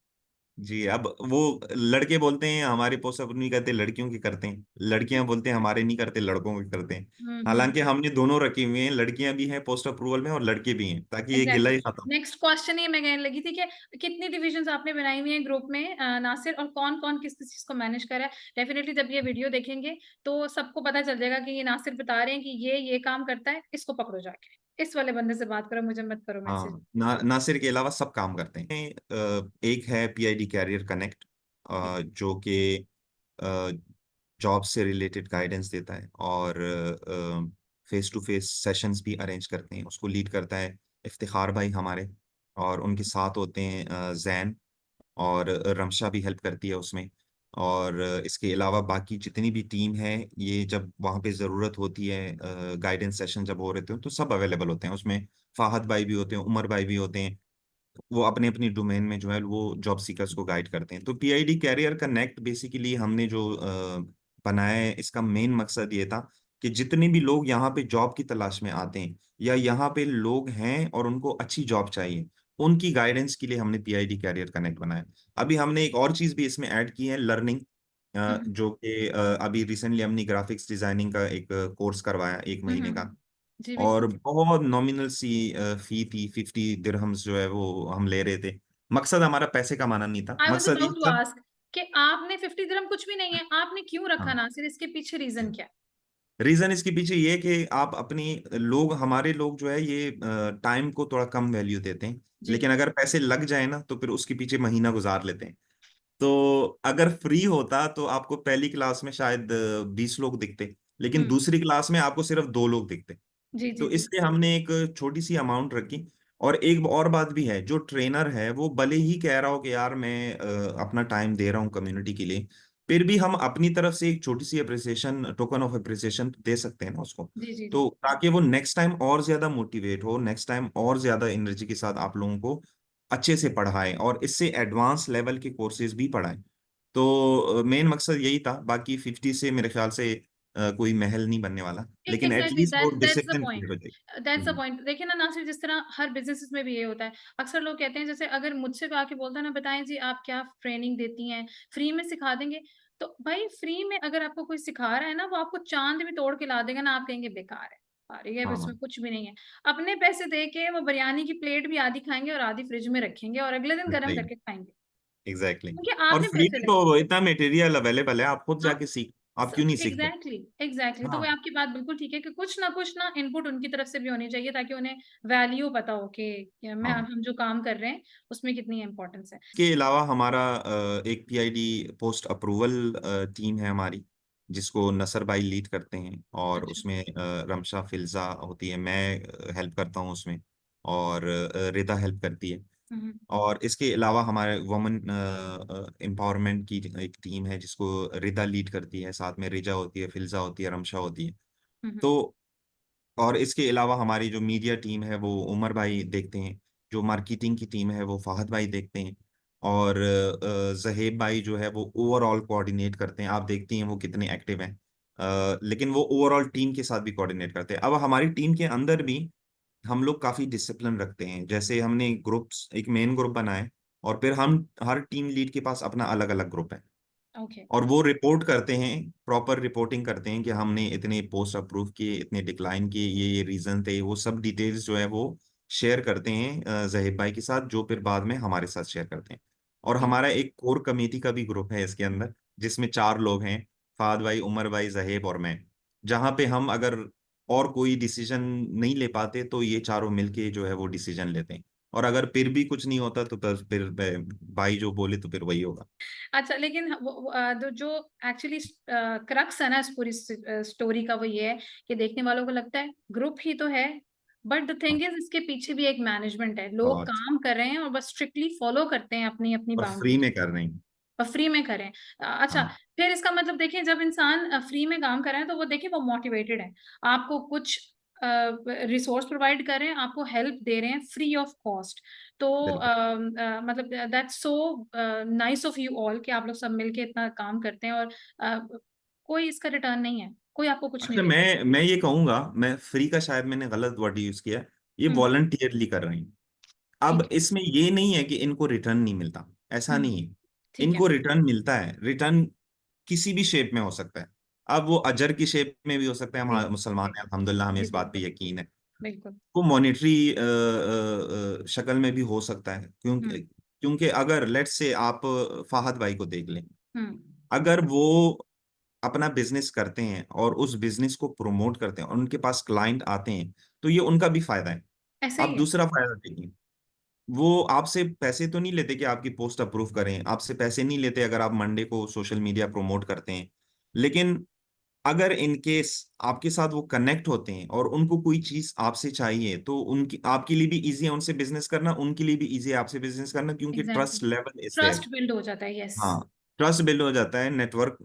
जी, अब वो लड़के बोलते हैं हमारे पोस्ट अप्रूव नहीं करते, लड़कियों की करते हैं, लड़कियां बोलते हैं हमारे नहीं करते, लड़कों के करते हैं। हम्म। हालांकि हमने दोनों रखे हुए हैं, लड़कियां भी हैं पोस्ट अप्रूवल में और लड़के भी हैं, ताकि ये गिला एग्जैक्टली, ही खत्म। नेक्स्ट क्वेश्चन ही मैं कहने लगी थी कि कितनी डिविजन्स आपने बनाई हुई हैं ग्रुप में, नासिर, और कौन कौन किस किस चीज को मैनेज कर रहा है। डेफिनेटली जब ये वीडियो देखेंगे तो सबको पता चल जाएगा कि ये नासिर बता रहे हैं कि ये काम करता है, इसको पकड़ो जाके, इस वाले बंदे से बात करो, मुझे मत करो मैसेज। हाँ, नासिर के अलावा सब काम करते हैं। एक है पीआईडी कैरियर कनेक्ट, जो कि जॉब से रिलेटेड गाइडेंस देता है, और फेस टू फेस सेशंस भी अरेंज करते हैं। उसको लीड करता है इफ्तिखार भाई हमारे, और उनके साथ होते हैं जैन, और रमशा भी हेल्प करती है उसमें। और इसके अलावा बाकी जितनी भी टीम है, ये जब वहाँ पे ज़रूरत होती है, गाइडेंस सेशन जब हो रहे थे तो सब अवेलेबल होते हैं उसमें। फाहद भाई भी होते हैं, उमर भाई भी होते हैं, वो अपने अपनी डोमेन में जो है वो जॉब सीकर्स को गाइड करते हैं। तो पीआईडी कैरियर कनेक्ट बेसिकली हमने जो बनाया है, इसका मेन मकसद ये था कि जितने भी लोग यहाँ पे जॉब की तलाश में आते हैं, या यहाँ पे लोग हैं और उनको अच्छी जॉब चाहिए, उनकी गाइडेंस के लिए हमने पीआईडी कैरियर कनेक्ट बनाया। अभी हमने एक और चीज भी इसमें ऐड की है, लर्निंग। हम्म, जो कि अभी रिसेंटली हमने ग्राफिक्स डिजाइनिंग का एक कोर्स करवाया 1 महीने का। जी और बिल्कुल। बहुत नॉमिनल सी फी थी, 50 दिरहम्स जो है वो हम ले रहे थे। मकसद हमारा पैसे कमाना नहीं था, आई वॉज मकसद ये अबाउट टू था। आस्क कि आपने 50 दिरहम कुछ भी नहीं है, आपने क्यों रखा हाँ, नासिर, इसके पीछे रीजन क्या है? रीजन इसके पीछे ये है कि आप अपनी लोग हमारे लोग जो है ये टाइम को थोड़ा कम वैल्यू देते हैं। जी। लेकिन अगर पैसे लग जाए ना तो फिर उसके पीछे महीना गुजार लेते हैं। तो अगर फ्री होता तो आपको पहली क्लास में शायद 20 लोग दिखते, लेकिन हम्म। दूसरी क्लास में आपको सिर्फ 2 लोग दिखते। जी जी तो जी। इसलिए हमने एक छोटी सी अमाउंट रखी। और एक और बात भी है, जो ट्रेनर है वो भले ही कह रहा हो कि यार मैं अपना टाइम दे रहा हूँ कम्युनिटी के लिए, फिर भी हम अपनी तरफ से एक छोटी सी अप्रिसिएशन, टोकन ऑफ अप्रिसिएशन दे सकते हैं ना उसको। जी जी जी। तो ताकि वो नेक्स्ट टाइम और ज्यादा मोटिवेट हो, नेक्स्ट टाइम और ज्यादा एनर्जी के साथ आप लोगों को अच्छे से पढ़ाए और इससे एडवांस लेवल के कोर्सेज भी पढ़ाएं। तो मेन मकसद यही था। बाकी 50 से मेरे ख्याल से कोई महल नहीं बनने वाला, लेकिन एग्जैक्टली, एटलीस्ट वो that's the discipline point. Create हो जाएगी। That's the point. देखिए ना नासिर, जिस तरह हर बिजनेस में भी ये होता है, अक्सर लोग कहते हैं, जैसे अगर मुझसे कोई आके बोलता है ना, बताएं जी आप क्या ट्रेनिंग देती हैं, फ्री में सिखा देंगे। तो भाई फ्री में अगर आपको कोई सिखा रहा है ना, वो आपको चांद भी तोड़ के ला देगा ना, आप कहेंगे बेकार है, अरे ये हाँ, इसमें कुछ भी नहीं है। अपने पैसे दे के वो बिरयानी की प्लेट भी आधी खाएंगे और आधी फ्रिज में रखेंगे और अगले दिन गर्म सही, करके खाएंगे, एग्जैक्टली। क्योंकि और आपने फ्री पैसे में लगे। तो इतना मटेरियल अवेलेबल है, आप खुद हाँ, जाके सीख, आप क्यों नहीं सीखते? Exactly exactly. तो वो हाँ, आपकी बात बिल्कुल ठीक है कि कुछ ना इनपुट उनकी तरफ से भी होनी चाहिए, ताकि उन्हें वैल्यू पता हो कि मैं हाँ। हम जो काम कर रहे हैं उसमें कितनी इंपॉर्टेंस है। इसके अलावा हमारा एक पीआईडी पोस्ट अप्रूवल टीम है हमारी, जिसको नसर भाई लीड करते हैं। और अच्छा। उसमें रमशा फिल्जा होती है, मैं हेल्प करता हूँ उसमें। और रिदा हेल्प करती है। हम्म और इसके अलावा हमारे वुमेन एम्पावरमेंट की एक टीम है, जिसको रिदा लीड करती है, साथ में रिजा होती है, फिल्जा होती है, रमशा होती है। हम्म तो और इसके अलावा हमारी जो मीडिया टीम है वो उमर भाई देखते हैं। जो मार्केटिंग की टीम है वो फाहद भाई देखते हैं। और जहेब भाई जो है वो ओवरऑल कोऑर्डिनेट करते हैं। आप देखती हैं वो कितने एक्टिव हैं। लेकिन वो ओवरऑल टीम के साथ भी कोऑर्डिनेट करते हैं। अब हमारी टीम के अंदर भी हम लोग काफी डिसिप्लिन रखते हैं। जैसे हमने ग्रुप्स, एक मेन ग्रुप बनाए, और फिर हम हर टीम लीड के पास अपना अलग अलग ग्रुप है। ओके। और वो रिपोर्ट करते हैं, प्रॉपर रिपोर्टिंग करते हैं कि हमने इतने पोस्ट अप्रूव किए, इतने डिक्लाइन किए, ये रीजन थे। वो सब डिटेल्स जो है वो शेयर करते हैं जहीब भाई के साथ, जो फिर बाद में हमारे साथ शेयर करते हैं। और ठीक। हमारा एक कोर कमेटी का भी ग्रुप है इसके अंदर, जिसमें 4 लोग हैं, फाद भाई, उमर भाई, जहेब और मैं। जहाँ पे हम अगर और कोई डिसीजन नहीं ले पाते तो ये चारों मिलके जो है वो डिसीजन लेते हैं। और अगर फिर भी कुछ नहीं होता तो बस फिर भाई जो बोले तो फिर वही होगा। अच्छा, लेकिन जो एक्चुअली क्रक्स है ना इस पूरी स्टोरी का, वो ये है कि देखने वालों को लगता है ग्रुप ही तो है, बट द हाँ, थिंग इज इसके पीछे भी एक मैनेजमेंट है, लोग बहुत। काम कर रहे हैं और बस स्ट्रिक्टली फॉलो करते हैं अपनी अपनी और फ्री बाउंड्रीज, में कर रहे हैं। और फ्री में करें। अच्छा, हाँ, फिर इसका मतलब देखिए, जब इंसान फ्री में काम कर रहा है तो वो देखिए वो मोटिवेटेड है, आपको कुछ रिसोर्स प्रोवाइड कर रहे हैं, आपको हेल्प दे रहे हैं फ्री ऑफ कॉस्ट। तो बिल्कुल। मतलब that's so nice of you all कि आप लोग सब मिलके इतना काम करते हैं, और कोई इसका रिटर्न नहीं है, कोई आपको कुछ नहीं अच्छा, देता। मैं ये कहूंगा, मैं फ्री का शायद मैंने गलत वर्ड यूज किया। ये हम्म। वॉलंटियरली कर रहे हैं। अब ठीक है। इसमें ये नहीं है कि इनको रिटर्न नहीं मिलता, ऐसा हम्म। नहीं है। ठीक है। इनको रिटर्न मिलता है। रिटर्न किसी भी शेप में हो सकता है। अब वो अजर की शेप में भी हो सकता है। जी हम मुसलमान हैं, अल्हम्दुलिल्लाह, हमें जी इस बात पे बिल्कुल यकीन है। बिल्कुल। वो मॉनेटरी शक्ल में भी हो सकता है, क्योंकि हम्म क्योंकि अगर लेट्स से आप फाहद भाई को देख लें। हम्म। अगर वो अपना बिजनेस करते हैं और उस बिजनेस को प्रमोट करते हैं और उनके पास क्लाइंट आते हैं, तो ये उनका भी फायदा है। ऐसा ही आप है। दूसरा फायदा देखिए, वो आपसे पैसे तो नहीं लेते कि आपकी पोस्ट अप्रूव करें, आपसे पैसे नहीं लेते अगर आप मंडे को सोशल मीडिया प्रमोट करते हैं। लेकिन अगर इन केस आपके साथ वो कनेक्ट होते हैं और उनको कोई चीज आपसे चाहिए, तो उनकी, आपके लिए भी इजी है उनसे बिजनेस करना, उनके लिए भी इजी है आपसे बिजनेस करना, क्योंकि exactly. Trust level is there. Trust build हो जाता है, यस। हाँ, ट्रस्ट बिल्ड हो जाता है, नेटवर्क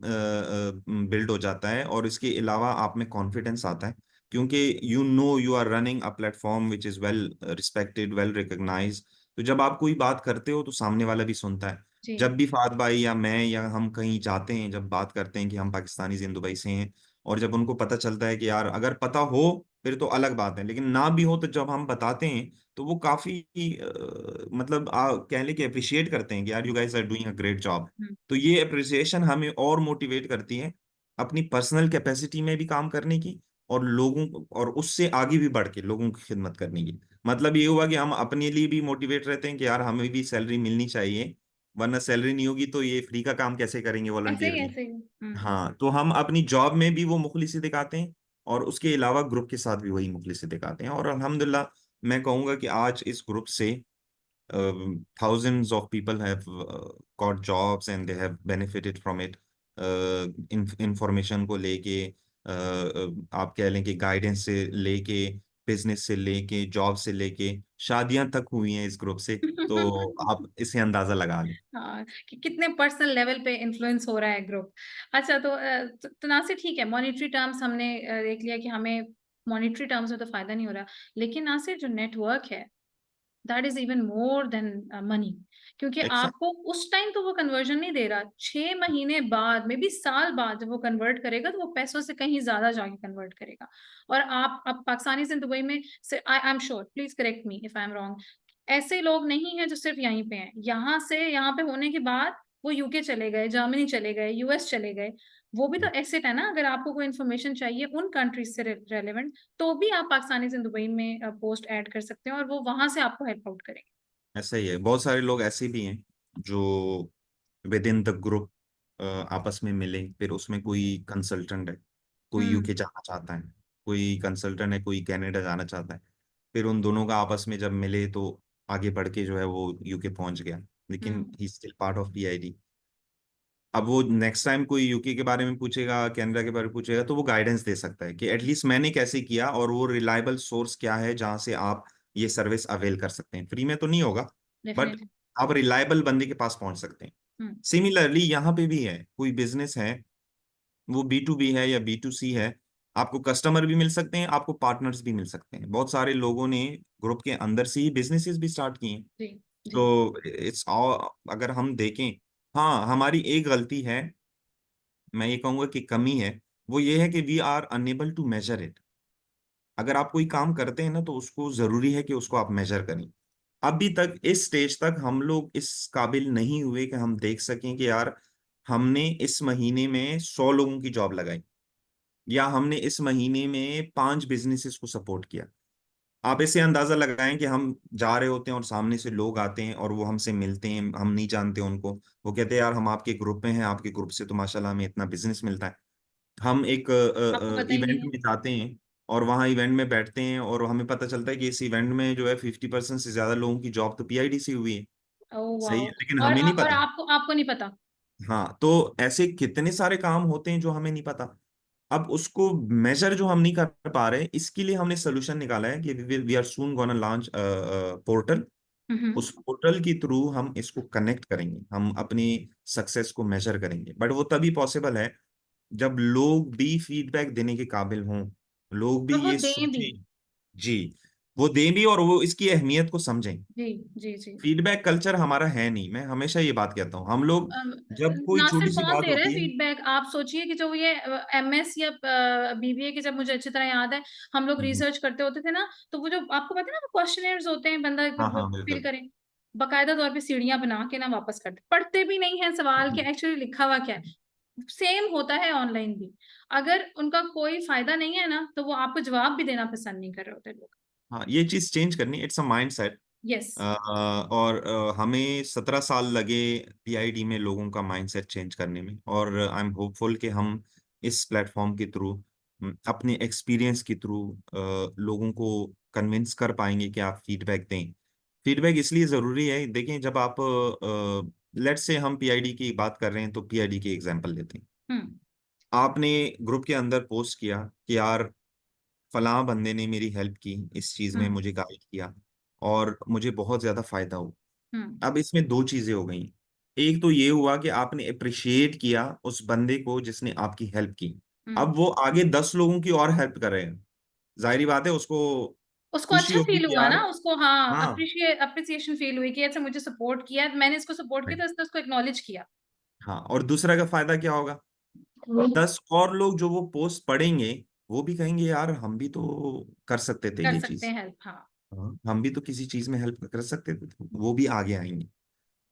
बिल्ड हो जाता है, और इसके अलावा आप में कॉन्फिडेंस आता है, क्योंकि you are running a platform which is well respected, well recognised. तो जब आप कोई बात करते हो तो सामने वाला भी सुनता है। जी जब भी फात भाई या मैं या हम कहीं जाते हैं, जब बात करते हैं कि हम पाकिस्तानी जिन दुबई से हैं, और जब उनको पता चलता है कि यार, अगर पता हो फिर तो अलग बात है, लेकिन ना भी हो तो जब हम बताते हैं तो वो काफी मतलब कह ले कि अप्रिशिएट करते हैं कि यार you guys are doing a great job. Hmm. तो ये अप्रिसिएशन हमें और मोटिवेट करती है अपनी पर्सनल कैपेसिटी में भी काम करने की, और और उससे आगे भी बढ़ के लोगों की खिदमत करने की। मतलब ये हुआ कि हम अपने लिए भी मोटिवेट रहते हैं कि यार हमें भी सैलरी मिलनी चाहिए, वरना सैलरी नहीं होगी तो ये फ्री का काम कैसे करेंगे ऐसे ही वॉलंटियरली। ऐसे ही। हाँ, तो हम अपनी जॉब में भी वो मुखलिसी दिखाते हैं, और उसके अलावा ग्रुप के साथ भी वही मुखलिसी दिखाते हैं। और अल्हम्दुलिल्लाह मैं कहूँगा कि आज इस ग्रुप से thousands of people have got jobs and they have benefited from it। Information को लेके आप कह लें कि गाइडेंस से लेके, बिजनेस से लेके, जॉब से लेके, शादियां तक हुई हैं इस ग्रुप से। तो आप इसे अंदाजा लगा लें। हाँ, कि कितने पर्सनल लेवल पे इन्फ्लुएंस हो रहा है ग्रुप। अच्छा, तो नासिर ठीक है, मॉनेटरी टर्म्स हमने देख लिया कि हमें मॉनेटरी टर्म्स में तो फायदा नहीं हो रहा, लेकिन नासिर जो नेटवर्क है that is even more than money, क्योंकि एक्सेक्ट। आपको उस टाइम तो वो कन्वर्जन नहीं दे रहा, 6 महीने बाद, मे बी साल बाद जब वो कन्वर्ट करेगा तो वो पैसों से कहीं ज्यादा जाके कन्वर्ट करेगा। और आप अब पाकिस्तानी से दुबई में, I am sure, please correct me if I am wrong, ऐसे लोग नहीं हैं जो सिर्फ यहीं पे हैं, यहाँ से यहाँ पे होने के बाद वो यूके चले गए, जर्मनी चले गए, यूएस चले गए। वो भी तो एसेट है ना, अगर आपको कोई इन्फॉर्मेशन चाहिए उन कंट्रीज से रेलेवेंट, तो भी आप पाकिस्तानी से दुबई में पोस्ट ऐड कर सकते हैं और वो वहां से आपको हेल्प आउट करेंगे। ऐसा ही है, बहुत सारे लोग ऐसे भी हैं जो विद इन द ग्रुप आपस में मिले, फिर उसमें कोई कंसल्टेंट है, कोई हम्म। यूके जाना चाहता है, कोई कंसल्टेंट है, कोई कनाडा जाना चाहता है। फिर उन दोनों का आपस में जब मिले तो आगे बढ़ के जो है वो यूके पहुंच गया, लेकिन hmm. He still part of PID. अब वो नेक्स्ट टाइम कोई यूके के बारे में पूछेगा, कनाडा के बारे में पूछेगा, तो वो गाइडेंस दे सकता है कि एटलीस्ट मैंने कैसे किया, और वो रिलायबल सोर्स क्या है जहां से आप ये सर्विस अवेल कर सकते हैं। फ्री में तो नहीं होगा, बट डेफिनेटली। आप रिलायबल बंदे के पास पहुंच सकते हैं। हम्म। सिमिलरली यहाँ पे भी है, कोई बिजनेस है, वो B2B है या B2C है, आपको कस्टमर भी मिल सकते हैं, आपको पार्टनर्स भी मिल सकते हैं। बहुत सारे लोगों ने ग्रुप के अंदर से ही बिजनेसेस भी स्टार्ट किए हैं। जी। जी। तो इट्स अगर हम देखें, हाँ हमारी एक गलती है, मैं ये कहूंगा कि कमी है, वो ये है कि we are unable to measure it. अगर आप कोई काम करते हैं ना, तो उसको जरूरी है कि उसको आप मेजर करें। अभी तक इस स्टेज तक हम लोग इस काबिल नहीं हुए कि हम देख सकें कि यार हमने इस महीने में 100 लोगों की जॉब लगाई, या हमने इस महीने में 5 बिजनेसेस को सपोर्ट किया। आप इसे अंदाजा लगाएं कि हम जा रहे होते हैं और सामने से लोग आते हैं और वो हमसे मिलते हैं, हम नहीं जानते उनको, वो कहते हैं यार हम आपके ग्रुप में हैं, आपके ग्रुप से तो माशाल्लाह हमें इतना बिजनेस मिलता है। हम एक आपको पता ही नहीं इवेंट है। में जाते हैं और वहाँ इवेंट में बैठते हैं और हमें पता चलता है कि इस इवेंट में जो है 50% से ज्यादा लोगों की जॉब तो पीआईडी से हुई है। ओह सही वाओ। है, लेकिन हमें नहीं और पता। आपको आपको नहीं पता। हाँ, तो ऐसे कितने सारे काम होते हैं जो हमें नहीं पता। अब उसको मेजर जो हम नहीं कर पा रहे, इसके लिए हमने सोल्यूशन निकाला है कि we are soon gonna launch portal. Hmm. उस पोर्टल के थ्रू हम इसको कनेक्ट करेंगे, हम अपनी सक्सेस को मेजर करेंगे, बट वो तभी पॉसिबल है जब लोग भी फीडबैक देने के काबिल हों, लोग भी और वो ये दें भी। सोचें। जी, वो दें भी और वो इसकी अहमियत को समझें। जी। जी। जी। फीडबैक कल्चर हमारा है नहीं, मैं हमेशा ये बात कहता हूँ। हम लोग अम, जब कोई नासिर छोटी सी कौन बात दे रहे हैं होती है। फीडबैक? आप सोचिए कि जो ये एमएस या बीबीए के, जब मुझे अच्छी तरह याद है हम लोग हम्म, रिसर्च करते होते थे ना, तो वो जो आपको पता है ना, वो क्वेश्चनेयर्स होते हैं, बंदा हाँ वो हाँ फिल बिल्कुल। करें, बकायदा तौर पे सीढ़ियां बना के ना वापस करते, पढ़ते भी नहीं है सवाल के जी। एक्चुअली लिखा हुआ क्या है। सेम होता है ऑनलाइन भी, अगर उनका कोई फायदा नहीं है ना, तो वो आपको जवाब भी देना पसंद नहीं कर रहे होते लोग। हाँ, ये चीज चेंज करनी, it's a mind set. Yes. और हमें 17 साल लगे पीआईडी में लोगों का माइंडसेट चेंज करने में, और आई एम होपफुल कि हम इस प्लेटफॉर्म के थ्रू, अपने एक्सपीरियंस के थ्रू लोगों को कन्विंस कर पाएंगे कि आप फीडबैक दें। फीडबैक इसलिए ज़रूरी है, देखें जब आप लेट्स से हम पीआईडी की बात कर रहे हैं, तो पीआईडी की एग्जांपल लेते हैं। हम्म। आपने ग्रुप के अंदर पोस्ट किया कि यार फलां बंदे ने मेरी हेल्प की, इस चीज़ में हम्म। मुझे गाइड किया और मुझे बहुत ज़्यादा फायदा हुआ। हम्म। अब इसमें दो चीजें हो गई। एक तो ये हुआ कि आपने अप्रिशिएट किया उस बंदे को जिसने आपकी हेल्प की। हम्म। अब वो आगे 10 लोगों की और हेल्प कर रहे हैं, जाहिर बात है उसको उसको खुशी अच्छा होगी फील कि हुआ यार। ना, उसको हाँ हाँ, अप्रिसिएशन फील हुई कि अच्छा मुझे सपोर्ट किया, मैंने इसको सपोर्ट किया, तो इसने उसको एक्नॉलेज किया। हाँ, और दूसरा का फायदा क्या होगा? 10 और लोग जो वो पोस्ट पढ़ेंगे, वो भी कहेंगे यार हम भी तो कर सकते थे कर ये सकते चीज। हैं हेल्प, हाँ। हाँ, हम भी तो किसी चीज में हेल्प कर सकते थे, तो वो भी आगे आएंगे।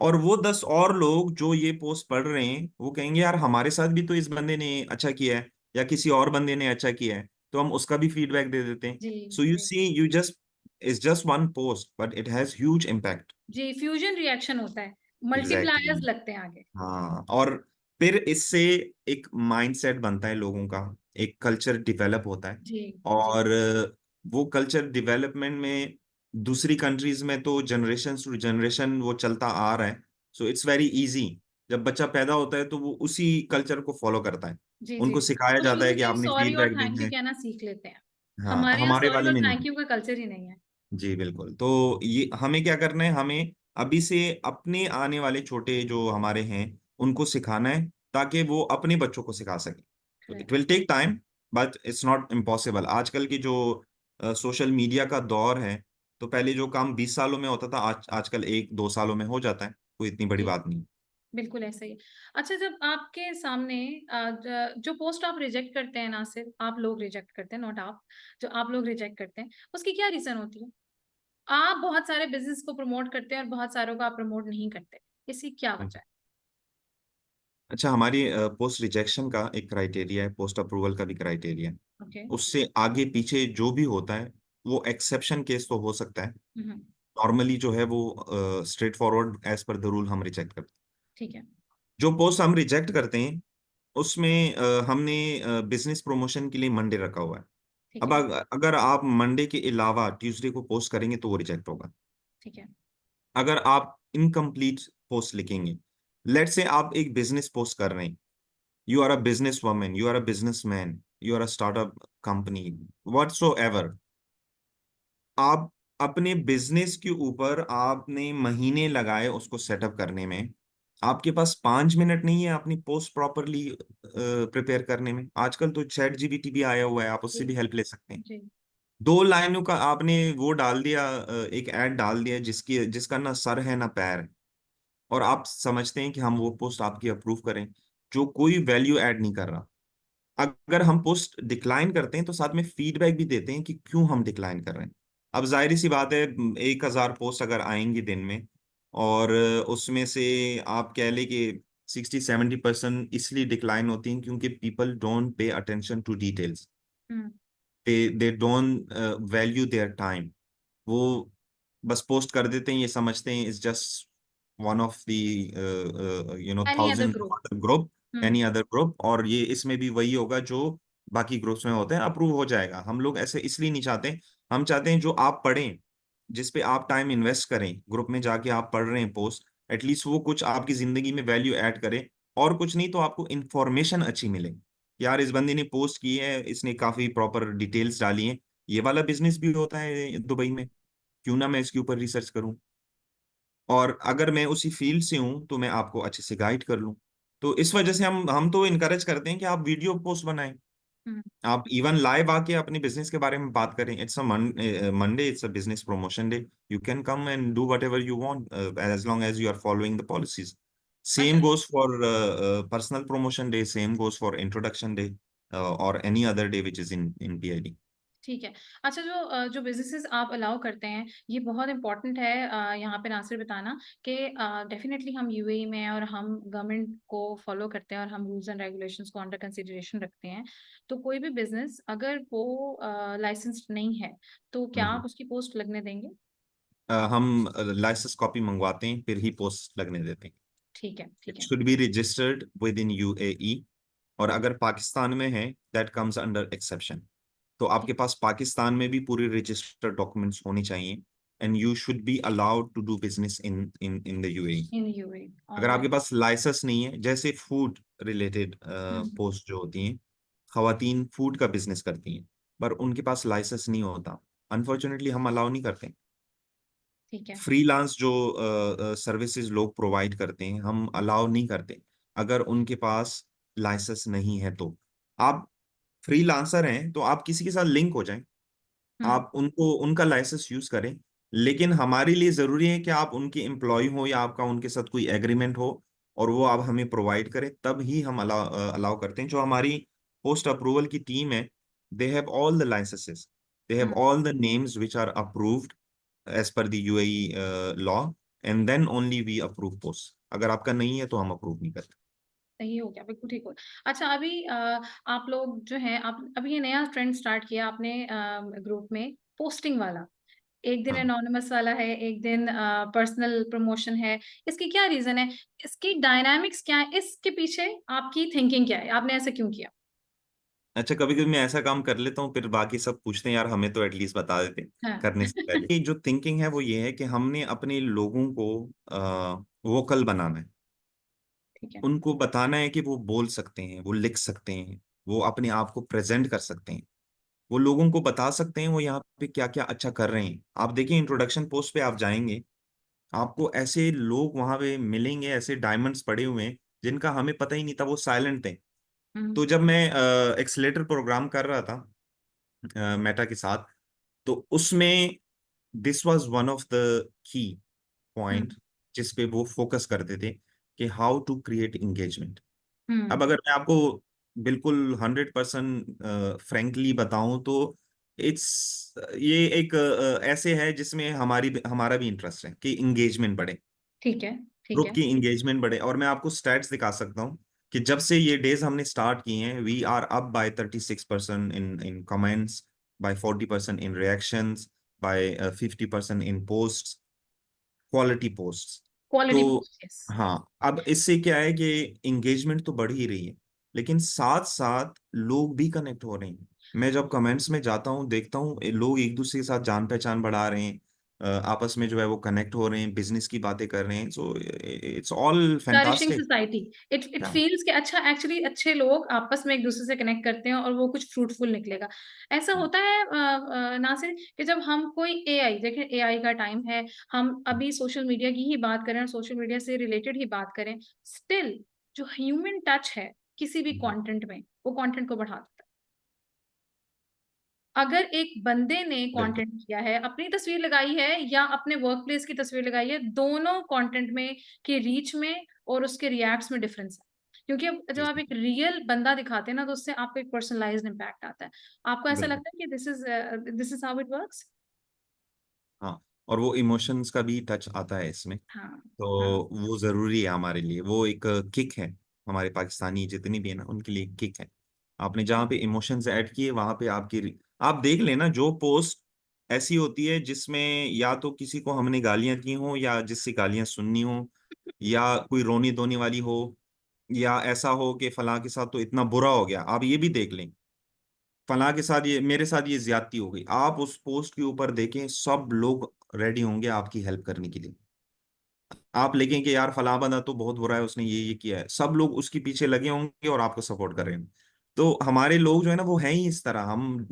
और वो 10 और लोग जो ये पोस्ट पढ़ रहे हैं वो कहेंगे यार हमारे साथ भी तो इस बंदे ने अच्छा किया है, या किसी और बंदे ने अच्छा किया है, तो हम उसका भी फीडबैक दे देते हैं। जी सो यू जी see, you just, it's just one post but it has huge impact. जी, फ्यूजन रिएक्शन होता है, एग्जैक्टली। मल्टीप्लायर्स लगते हैं आगे। हाँ, और फिर इससे एक माइंडसेट बनता है लोगों का, एक कल्चर डेवलप होता है। जी जी और वो कल्चर डेवलपमेंट में दूसरी कंट्रीज में तो जनरेशन टू जनरेशन वो चलता आ रहा है। So it's very easy. जब बच्चा पैदा होता है तो वो उसी कल्चर को फॉलो करता है। जी जी। उनको सिखाया वो जाता है शुरू कि से ही आपने सॉरी और फीडबैक थैंक देना यू है। कहना सीख लेते हैं। हाँ, हमारे यहाँ हमारे सॉरी वाले और में थैंक नहीं। यू का कल्चर ही नहीं है। जी बिल्कुल। तो ये हमें क्या करना है, हमें अभी से अपने आने वाले छोटे जो हमारे हैं उनको सिखाना है, ताकि वो अपने बच्चों को सिखा सके। तो it correct. Will take time, but it's not impossible. आजकल की जो सोशल मीडिया का दौर है, तो पहले जो काम 20 सालों में होता था आजकल 1-2 सालों में हो जाता है, कोई इतनी बड़ी जी बात नहीं। बिल्कुल ऐसा ही है। अच्छा, जब आपके सामने जो पोस्ट आप रिजेक्ट करते हैं, ना सिर्फ आप लोग रिजेक्ट करते हैं, नॉट आप, जो आप लोग रिजेक्ट करते हैं, उसकी क्या रीजन होती है? आप बहुत सारे बिजनेस को प्रमोट करते हैं और बहुत सारों को आप प्रमोट नहीं करते, इसकी क्या वजह है? अच्छा, हमारी पोस्ट रिजेक्शन का एक क्राइटेरिया है, पोस्ट अप्रूवल का भी क्राइटेरिया है। ओके। उससे आगे पीछे जो भी होता है वो एक्सेप्शन केस तो हो सकता है। हम्म। नॉर्मली जो है वो straightforward as per the rule हम रिजेक्ट करते हैं। ठीक है। जो पोस्ट हम रिजेक्ट करते हैं उसमें हमने बिजनेस प्रमोशन के लिए मंडे रखा हुआ है। ठीक अब है। अगर आप मंडे के अलावा ट्यूसडे को पोस्ट करेंगे तो वो रिजेक्ट होगा। ठीक है। अगर आप इनकम्प्लीट पोस्ट लिखेंगे, लेट से आप एक बिजनेस पोस्ट कर रहे हैं, you are a business woman, you are a business man, you are a startup company, whatsoever, आप अपने बिजनेस के ऊपर आपने महीने लगाए उसको सेटअप करने में, आपके पास 5 मिनट नहीं है अपनी पोस्ट प्रॉपरली प्रिपेयर करने में। आजकल तो चैट जीपीटी भी आया हुआ है, आप जी उससे भी हेल्प ले सकते हैं। जी। 2 लाइनों का आपने वो डाल दिया, एक ऐड डाल दिया जिसका ना सर है ना पैर है, और आप समझते हैं कि हम वो पोस्ट आपकी अप्रूव करें, जो कोई वैल्यू ऐड नहीं कर रहा। अगर हम पोस्ट डिक्लाइन करते हैं तो साथ में फीडबैक भी देते हैं कि क्यों हम डिक्लाइन कर रहे हैं। अब जाहिर सी बात है, 1,000 पोस्ट अगर आएंगी दिन में, और उसमें से आप कह लें कि 60-70% इसलिए डिक्लाइन होती हैं क्योंकि people don't pay attention to details, hmm. They don't value their time. वो बस पोस्ट कर देते हैं, ये समझते हैं is just one of the any other thousand group. Group, hmm. Any other group, और ये इसमें भी वही होगा जो बाकी ग्रुप्स में होते हैं, अप्रूव हो जाएगा। हम लोग ऐसे इसलिए नहीं चाहते। हम चाहते हैं जो आप पढ़ें, जिस पे आप टाइम इन्वेस्ट करें, ग्रुप में जाके आप पढ़ रहे हैं पोस्ट, एटलीस्ट वो कुछ आपकी जिंदगी में वैल्यू ऐड करे। और कुछ नहीं तो आपको इंफॉर्मेशन अच्छी मिले, यार इस बंदे ने पोस्ट की है, इसने काफी प्रॉपर डिटेल्स डाली हैं, ये वाला बिजनेस भी होता है दुबई में, क्यों ना मैं इसके ऊपर रिसर्च करूं, और अगर मैं उसी फील्ड से हूं तो मैं आपको अच्छे से गाइड कर लूं। तो इस वजह से हम तो इनकरेज करते हैं कि आप वीडियो पोस्ट बनाएं, हम्म। आप इवन लाइव आके अपने बिजनेस के बारे में बात करें। It's a Monday, it's a business promotion day, you can come and do whatever you want as long as you are following the policies. अच्छा। Same goes for personal promotion day, same goes for introduction day, और any other day which is in PID. ठीक है। अच्छा, जो businesses आप allow करते हैं, ये बहुत इंपॉर्टेंट है यहाँ पे नासिर बताना कि डेफिनेटली हम यूएई में हैं और हम गवर्नमेंट को फॉलो करते हैं और हम रूल्स एंड रेगुलेशंस को अंडर कंसिडरेशन रखते हैं। तो कोई भी बिजनेस अगर वो लाइसेंस्ड नहीं है, तो क्या आप उसकी पोस्ट लगने देंगे? हम लाइसेंस कॉपी मंगवाते हैं फिर ही पोस्ट लगने देते हैं। ठीक है। ठीक इट है। Should be registered with in UAE, और अगर पाकिस्तान में है दैट कम्स अंडर एक्सेप्शन। तो ठीक। आपके पास पाकिस्तान में भी पूरे रजिस्टर्ड डॉक्यूमेंट्स होने चाहिए, and you should be allowed to do business in in in the UAE. In UAE. अगर आपके ऑलराइट। पास लाइसेंस नहीं है, जैसे फूड रिलेटेड हम्म। पोस्ट जो होती हैं, खवातीन फूड का बिजनेस करती हैं पर उनके पास लाइसेंस नहीं होता, अनफॉर्चुनेटली हम अलाउ नहीं करते। ठीक है। फ्रीलांस जो सर्विसेज लोग प्रोवाइड करते हैं हम अलाउ नहीं करते, अगर उनके पास लाइसेंस नहीं है तो। आप फ्रीलांसर हैं तो आप किसी के साथ लिंक हो जाएं, हम्म। आप उनको उनका लाइसेंस यूज करें, लेकिन हमारे लिए जरूरी है कि आप उनके एम्प्लॉय हो या आपका उनके साथ कोई एग्रीमेंट हो, और वो आप हमें प्रोवाइड करें, तब ही हम अलाउ करते हैं। जो हमारी पोस्ट अप्रूवल की टीम है they have all the licenses, they have hmm, all the names which are approved as per the UAE law, and then only we approve posts. अगर आपका नहीं है तो हम अप्रूव नहीं करते। सही हो गया, बिल्कुल ठीक हो। अच्छा, अभी आप लोग जो हैं, आप अभी ये नया ट्रेंड स्टार्ट किया आपने ग्रुप में, पोस्टिंग वाला। एक दिन हाँ। एनोनिमस वाला है, एक दिन पर्सनल प्रमोशन है। इसकी क्या रीज़न है? इसकी डायनामिक्स क्या है? इसके पीछे आपकी थिंकिंग क्या है? आपने ऐसा क्यों किया? अच्छा, कभी कभी मैं ऐसा काम कर लेता हूँ, फिर बाकी सब पूछते हैं यार हमें तो एटलीस्ट बता देते हाँ। करने से पहले। ये जो थिंकिंग है वो ये है कि हमने अपने लोगों को वोकल बनाना है। ठीक है। उनको बताना है कि वो बोल सकते हैं, वो लिख सकते हैं, वो अपने आप को प्रेजेंट कर सकते हैं, वो लोगों को बता सकते हैं वो यहाँ पे क्या क्या अच्छा कर रहे हैं। आप देखिए इंट्रोडक्शन पोस्ट पे आप जाएंगे, आपको ऐसे लोग वहां पे मिलेंगे, ऐसे डायमंड्स पड़े हुए हैं जिनका हमें पता ही नहीं था, वो साइलेंट थे। हुँ, तो जब मैं एक्सीलेटर प्रोग्राम कर रहा था मेटा के साथ, तो उसमें this was one of the key hmm, point जिस पे वो फोकस करते थे कि हाउ टू क्रिएट एंगेजमेंट। हुँ, अब अगर मैं आपको बिल्कुल 100% फ्रेंकली बताऊं तो इट्स ये एक ऐसे है जिसमें हमारा भी इंटरेस्ट है कि एंगेजमेंट बढ़े, ठीक है, ठीक ग्रुप है। की एंगेजमेंट बढ़े। और मैं आपको स्टैट्स दिखा सकता हूँ कि जब से ये डेज हमने स्टार्ट किए हैं, we are up by 36% in comments, by 40% in reactions, by 50% in posts, quality posts. Quality तो पोस्ट, यस। हाँ, अब इससे क्या है कि एंगेजमेंट तो बढ़ ही रही है, लेकिन साथ साथ लोग भी कनेक्ट हो रहे हैं। मैं जब कमेंट्स में जाता हूँ देखता हूँ लोग एक दूसरे के साथ जान पहचान बढ़ा रहे हैं, आपस में जो है वो कनेक्ट हो रहे हैं, बिजनेस की बातें कर रहे हैं। So it's all flourishing fantastic. Society. It feels कि अच्छा, एक्चुअली अच्छे लोग आपस में एक-दूसरे से कनेक्ट करते हैं और वो कुछ फ्रूटफुल निकलेगा। ऐसा होता है नासिर, कि जब हम कोई एआई, देखिए एआई का टाइम है, हम अभी सोशल मीडिया की ही बात करें और सोशल मीडिया से रिलेटेड ही बात करें, स्टिल जो ह्यूमन टच है किसी भी कंटेंट में, वो कंटेंट को बढ़ा देता है। अगर एक बंदे ने बिल्कुल। कंटेंट किया है, अपनी तस्वीर लगाई है या अपने वर्क प्लेस की तस्वीर लगाई है, दोनों कंटेंट में की रीच में और उसके रिएक्ट्स में डिफरेंस है। क्योंकि अब जब जी आप जी, एक रियल बंदा दिखाते हैं ना, तो उससे आपको एक पर्सनलाइज्ड इम्पैक्ट आता है। आपको ऐसा बिल्कुल। लगता है कि this is how it works? हाँ, और वो इमोशंस का भी टच आता है इसमें, हाँ, तो हाँ, वो जरूरी है हमारे लिए। वो एक किक है, हमारे पाकिस्तानी जितनी भी है ना उनके लिए किक है। आपने जहाँ पे इमोशंस ऐड किए वहां पे आप देख लेना जो पोस्ट ऐसी होती है जिसमें या तो किसी को हमने गालियां की हो, या जिससे गालियां सुननी हो, या कोई रोनी धोनी वाली हो, या ऐसा हो कि फलां के साथ तो इतना बुरा हो गया। आप ये भी देख लें, फलां के साथ ये, मेरे साथ ये ज्यादती हो गई, आप उस पोस्ट के ऊपर देखें सब लोग रेडी होंगे आपकी हेल्प करने के लिए। आप लिखें कि यार फलां बंदा तो बहुत बुरा है, उसने ये किया है, सब लोग उसके पीछे लगे होंगे और आपको सपोर्ट कर रहे हैं। तो हमारे लोग जो है ना वो हैं ही इस तरह, हम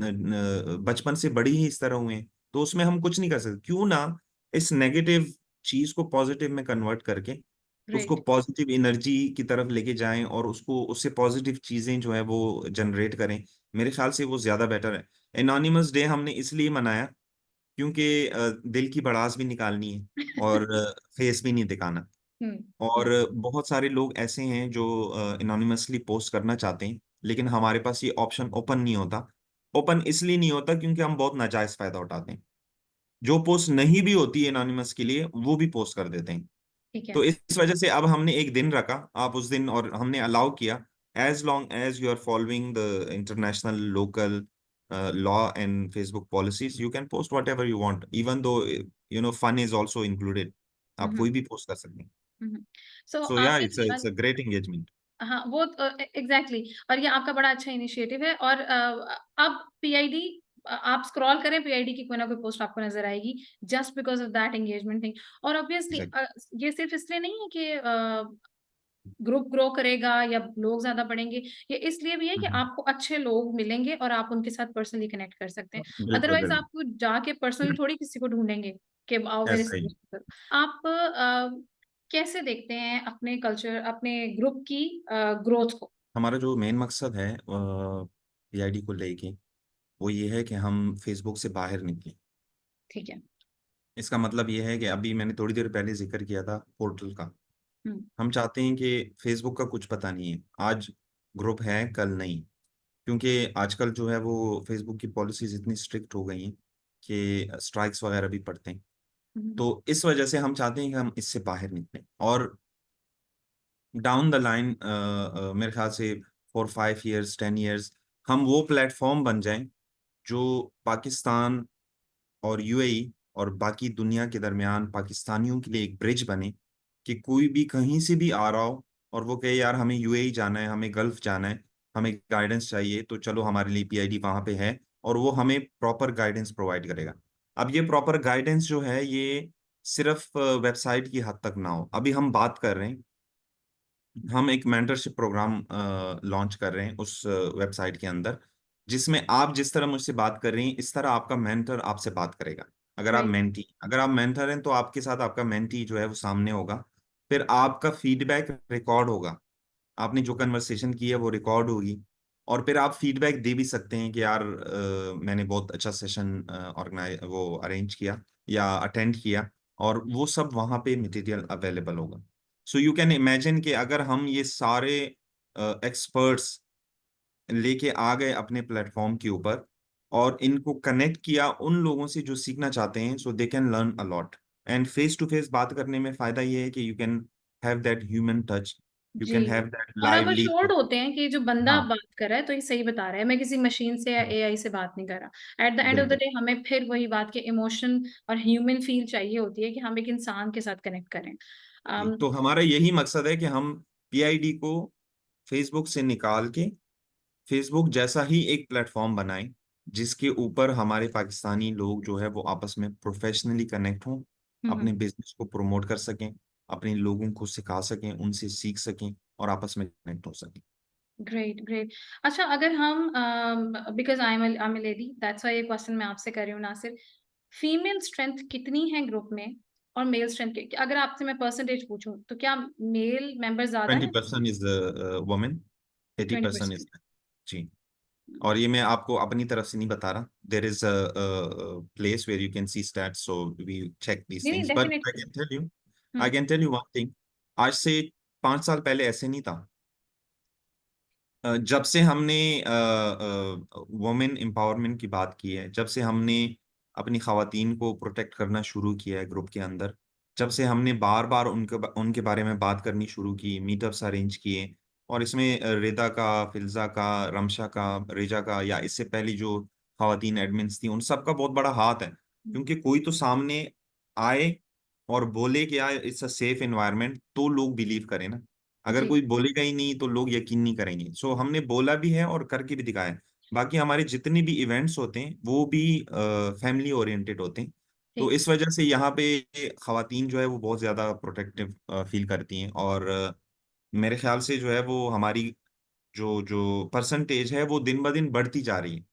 बचपन से बड़ी ही इस तरह हुए हैं, तो उसमें हम कुछ नहीं कर सकते। क्यों ना इस नेगेटिव चीज को पॉजिटिव में कन्वर्ट करके उसको राइट। पॉजिटिव एनर्जी की तरफ लेके जाएं और उसको उससे पॉजिटिव चीजें जो है वो जनरेट करें। मेरे ख्याल से वो ज्यादा बेटर है। एनोनिमस डे हमने इसलिए मनाया क्योंकि दिल की भड़ास भी निकालनी है और फेस भी नहीं दिखाना। हुँ, और हुँ, बहुत सारे लोग ऐसे हैं जो एनोनिमसली पोस्ट करना चाहते हैं, लेकिन हमारे पास ये ऑप्शन ओपन नहीं होता। ओपन इसलिए नहीं होता क्योंकि हम बहुत नाजायज फायदा उठाते हैं। जो पोस्ट नहीं भी होती है एनोनिमस के लिए वो भी पोस्ट कर देते हैं। ठीक है। तो इस वजह से अब हमने एक दिन रखा, आप उस दिन, और हमने अलाउ किया as long as you are following the international local law and Facebook policies, you can post whatever you want, even though fun is also included. हुँ, आप हुँ, कोई भी पोस्ट कर सकते हैं। हुँ, हुँ। सो सो या आपके इट्स अ ग्रेट एंगेजमेंट। हाँ, वो एग्ज़ैक्टली, और ये आपका बड़ा अच्छा इनिशिएटिव है। और अब पीआईडी, आप स्क्रॉल करें, पीआईडी की कोई ना कोई पोस्ट आपको नज़र आएगी, just because of that engagement thing. और ऑब्वियसली ये सिर्फ़ इसलिए नहीं है कि ग्रुप ग्रो करेगा या लोग ज़्यादा बढ़ेंगे, ये इसलिए भी है कि आपको अच्छे लोग मिलेंगे और आप उनके साथ पर्सनली कनेक्ट कर सकते हैं। बिल्कुल अदरवाइज़ बिल्कुल। आप जाके पर्सनली थोड़ी किसी को ढूँढेंगे कि आओ मेरे ऐसा साथ ही। करो। आप कैसे देखते हैं अपने कल्चर, अपने ग्रुप की ग्रोथ को? हमारा जो मेन मकसद है पीआईडी को लेके, वो ये है कि हम फेसबुक से बाहर निकलें। ठीक है। इसका मतलब ये है कि अभी मैंने थोड़ी देर पहले जिक्र किया था पोर्टल का। हुँ, हम चाहते हैं कि फेसबुक का कुछ पता नहीं है, आज ग्रुप है कल नहीं। क्योंकि आजकल जो है वो फेसबुक की पॉलिसीज इतनी स्ट्रिक्ट हो गई हैं कि स्ट्राइक्स वगैरह भी पड़ते हैं। हम्म, तो इस वजह से हम चाहते हैं कि हम इससे बाहर निकलें, और डाउन द लाइन मेरे ख्याल से 4 5 years 10 years हम वो प्लेटफॉर्म बन जाएं जो पाकिस्तान और यूएई और बाकी दुनिया के दरमियान पाकिस्तानियों के लिए एक ब्रिज बने, कि कोई भी कहीं से भी आ रहा हो और वो कहे यार हमें यूएई जाना है, हमें गल्फ जाना है, हमें गाइडेंस चाहिए, तो चलो हमारे लिए पीआईडी वहां पे है और वो हमें प्रॉपर गाइडेंस प्रोवाइड करेगा। अब ये प्रॉपर गाइडेंस जो है ये सिर्फ वेबसाइट की हद तक ना हो। अभी हम बात कर रहे हैं, हम एक मेंटरशिप प्रोग्राम लॉन्च कर रहे हैं उस वेबसाइट के अंदर, जिसमें आप जिस तरह मुझसे बात कर रही हैं इस तरह आपका मेंटर आपसे बात करेगा। राइट। अगर आप मेंटर हैं तो आपके साथ आपका मेंटी जो है वो सामने होगा। फिर आपका फीडबैक रिकॉर्ड होगा, आपने जो कन्वर्सेशन की है वो रिकॉर्ड होगी, और फिर आप फीडबैक दे भी सकते हैं कि यार मैंने बहुत अच्छा सेशन ऑर्गेनाइज वो अरेंज किया या अटेंड किया, और वो सब वहाँ पे मटेरियल अवेलेबल होगा। सो यू कैन इमेजिन कि अगर हम ये सारे एक्सपर्ट्स लेके आ गए अपने प्लेटफॉर्म के ऊपर और इनको कनेक्ट किया उन लोगों से जो सीखना चाहते हैं, so they can learn a lot. And face to face बात करने में फायदा ये है कि you can have that human touch, you जी। कैन हैव दैट और आप लाइवली। अश्योर्ड होते हैं कि जो बंदा हाँ, बात कर रहा है तो ये सही बता रहा है, मैं किसी मशीन से या एआई से बात नहीं कर रहा। At the end of the बिल्कुल। डे हमें फिर वही बात के इमोशन और ह्यूमन फील चाहिए होती है कि हम एक इंसान के साथ कनेक्ट करें। जी, um, तो हमारा यही मकसद है कि हम पीआईडी को फेसबुक से निकाल के फेसबुक जैसा ही एक प्लेटफॉर्म बनाएं, जिसके ऊपर हमारे पाकिस्तानी लोग जो है वो आपस में प्रोफेशनली कनेक्ट हों, अपने बिजनेस को प्रमोट कर सकें, अपने लोगों को सिखा सकें, उनसे सीख सकें और आपस में कनेक्ट हो सकें। Great great. अच्छा, अगर हम because I am a lady, that's why ये क्वेश्चन मैं आपसे कर रही हूँ नासिर। फीमेल स्ट्रेंथ कितनी है ग्रुप में और मेल स्ट्रेंथ अगर आपसे मैं परसेंटेज पूछूं तो क्या मेल मेंबर ज्यादा ट्वेंटी है? Percent is women, eighty 20%। Percent is. जी। और ये मैं आपको अपनी तरफ से नहीं बता रहा, there is a place where you can see stats, so we check these नहीं नहीं, things, but definitely. I can tell you one thing. आज से 5 साल पहले ऐसे नहीं था। जब से हमने वुमेन एम्पावरमेंट की बात की है, जब से हमने अपनी खवातीन को प्रोटेक्ट करना शुरू किया है ग्रुप के अंदर, जब से हमने बार बार उनके बारे में बात करनी शुरू की, मीटअप्स अरेंज किए, और इसमें रिदा का, फिल्जा का, रमशा का, रेजा का, या इससे पहले जो खवातीन एडमिन्स थी उन सब का बहुत बड़ा हाथ है। क्योंकि कोई तो सामने आए और बोले कि यार इट्स अ सेफ एनवायरनमेंट, तो लोग बिलीव करें ना। अगर जी। कोई बोलेगा ही नहीं तो लोग यकीन नहीं करेंगे। सो हमने बोला भी है और करके भी दिखाया है। बाकी हमारे जितने भी इवेंट्स होते हैं वो भी फैमिली ओरिएंटेड होते हैं। तो ठीक। इस वजह से यहाँ पे खवातीन जो है वो बहुत ज्यादा प्रोटेक्टिव फील करती हैं, और मेरे ख्याल से जो है वो हमारी जो जो परसेंटेज है वो दिन ब दिन बढ़ती जा रही है।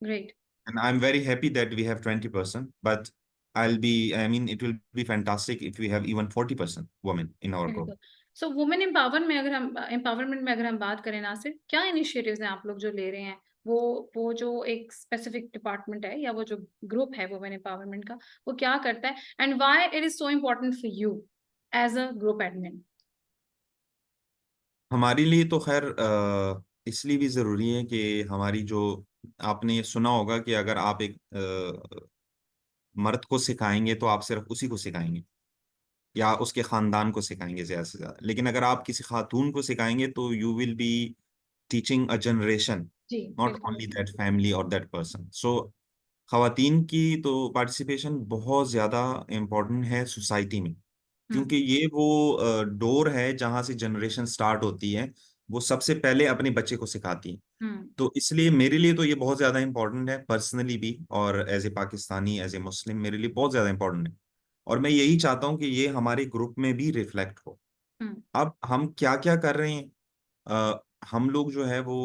Great. And I am very happy that we have 20%, but I mean it will be fantastic if we have even 40% women in our group. बिल्कुल। सो वुमेन एम्पावरमेंट में अगर हम बात करें ना, सिर्फ क्या इनिशिएटिव्स हैं आप लोग जो ले रहे हैं? वो जो एक स्पेसिफिक डिपार्टमेंट है या वो जो ग्रुप है वुमेन एम्पावरमेंट का, वो क्या करता है and why it is so important for you as a group admin? हमारे लिए तो खैर इसलिए भी ज़रूरी है कि हमारी जो, आपने ये सुना होगा कि अगर आप एक मर्द को सिखाएंगे तो आप सिर्फ उसी को सिखाएंगे या उसके खानदान को सिखाएंगे ज़्यादा से ज़्यादा, लेकिन अगर आप किसी खातून को सिखाएंगे तो you will be teaching a generation, जी नॉट बिल्कुल। ओनली दैट फैमिली और दैट पर्सन। सो खवातीन की तो पार्टिसिपेशन बहुत ज़्यादा इम्पोर्टेंट है सोसाइटी में, हम्म। क्योंकि ये वो डोर है जहां से जनरेशन स्टार्ट होती है, वो सबसे पहले अपने बच्चे को सिखाती है। हम्म। तो इसलिए मेरे लिए तो ये बहुत ज्यादा इंपॉर्टेंट है पर्सनली भी, और as a Pakistani, as a Muslim मेरे लिए बहुत ज्यादा इंपॉर्टेंट है। और मैं यही चाहता हूँ कि ये हमारे ग्रुप में भी रिफ्लेक्ट हो। हम्म। अब हम क्या क्या कर रहे हैं, हम लोग जो है वो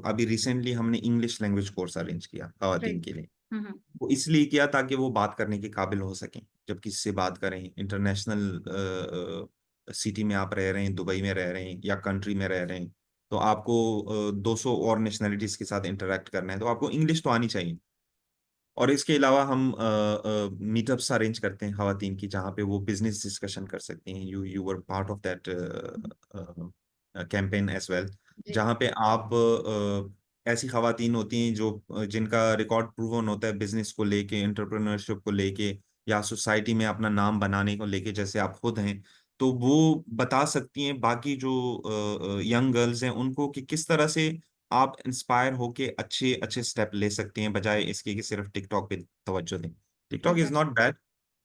अभी रिसेंटली हमने इंग्लिश लैंग्वेज कोर्स अरेंज किया खवातीन ग्रेट। के लिए। हम्म। वो इसलिए किया ताकि वो बात करने के काबिल हो सकें, जब किसी से बात करें। इंटरनेशनल सिटी में आप रह रहे हैं, दुबई में रह रहे हैं या कंट्री में रह रहे हैं, तो आपको 200 और नेशनलिटीज के साथ इंटरेक्ट करना है, तो आपको इंग्लिश तो आनी चाहिए। और इसके अलावा हम मीटअप्स अरेंज करते हैं खवातीन की, जहाँ पे वो बिजनेस डिस्कशन कर सकती हैं। You you were part of that campaign as well, जी। जहाँ पे आप ऐसी खवातीन होती हैं जो जिनका रिकॉर्ड प्रूवन होता है बिजनेस को लेके, एंटरप्रेन्योरशिप को लेके, या सोसाइटी में अपना नाम बनाने को लेके, जैसे आप खुद हैं। तो वो बता सकती हैं बाकी जो यंग गर्ल्स हैं उनको कि किस तरह से आप इंस्पायर होके अच्छे अच्छे स्टेप ले सकते हैं, बजाय इसके कि सिर्फ टिकटॉक पे तवज्जो दें। TikTok is exactly. Not bad,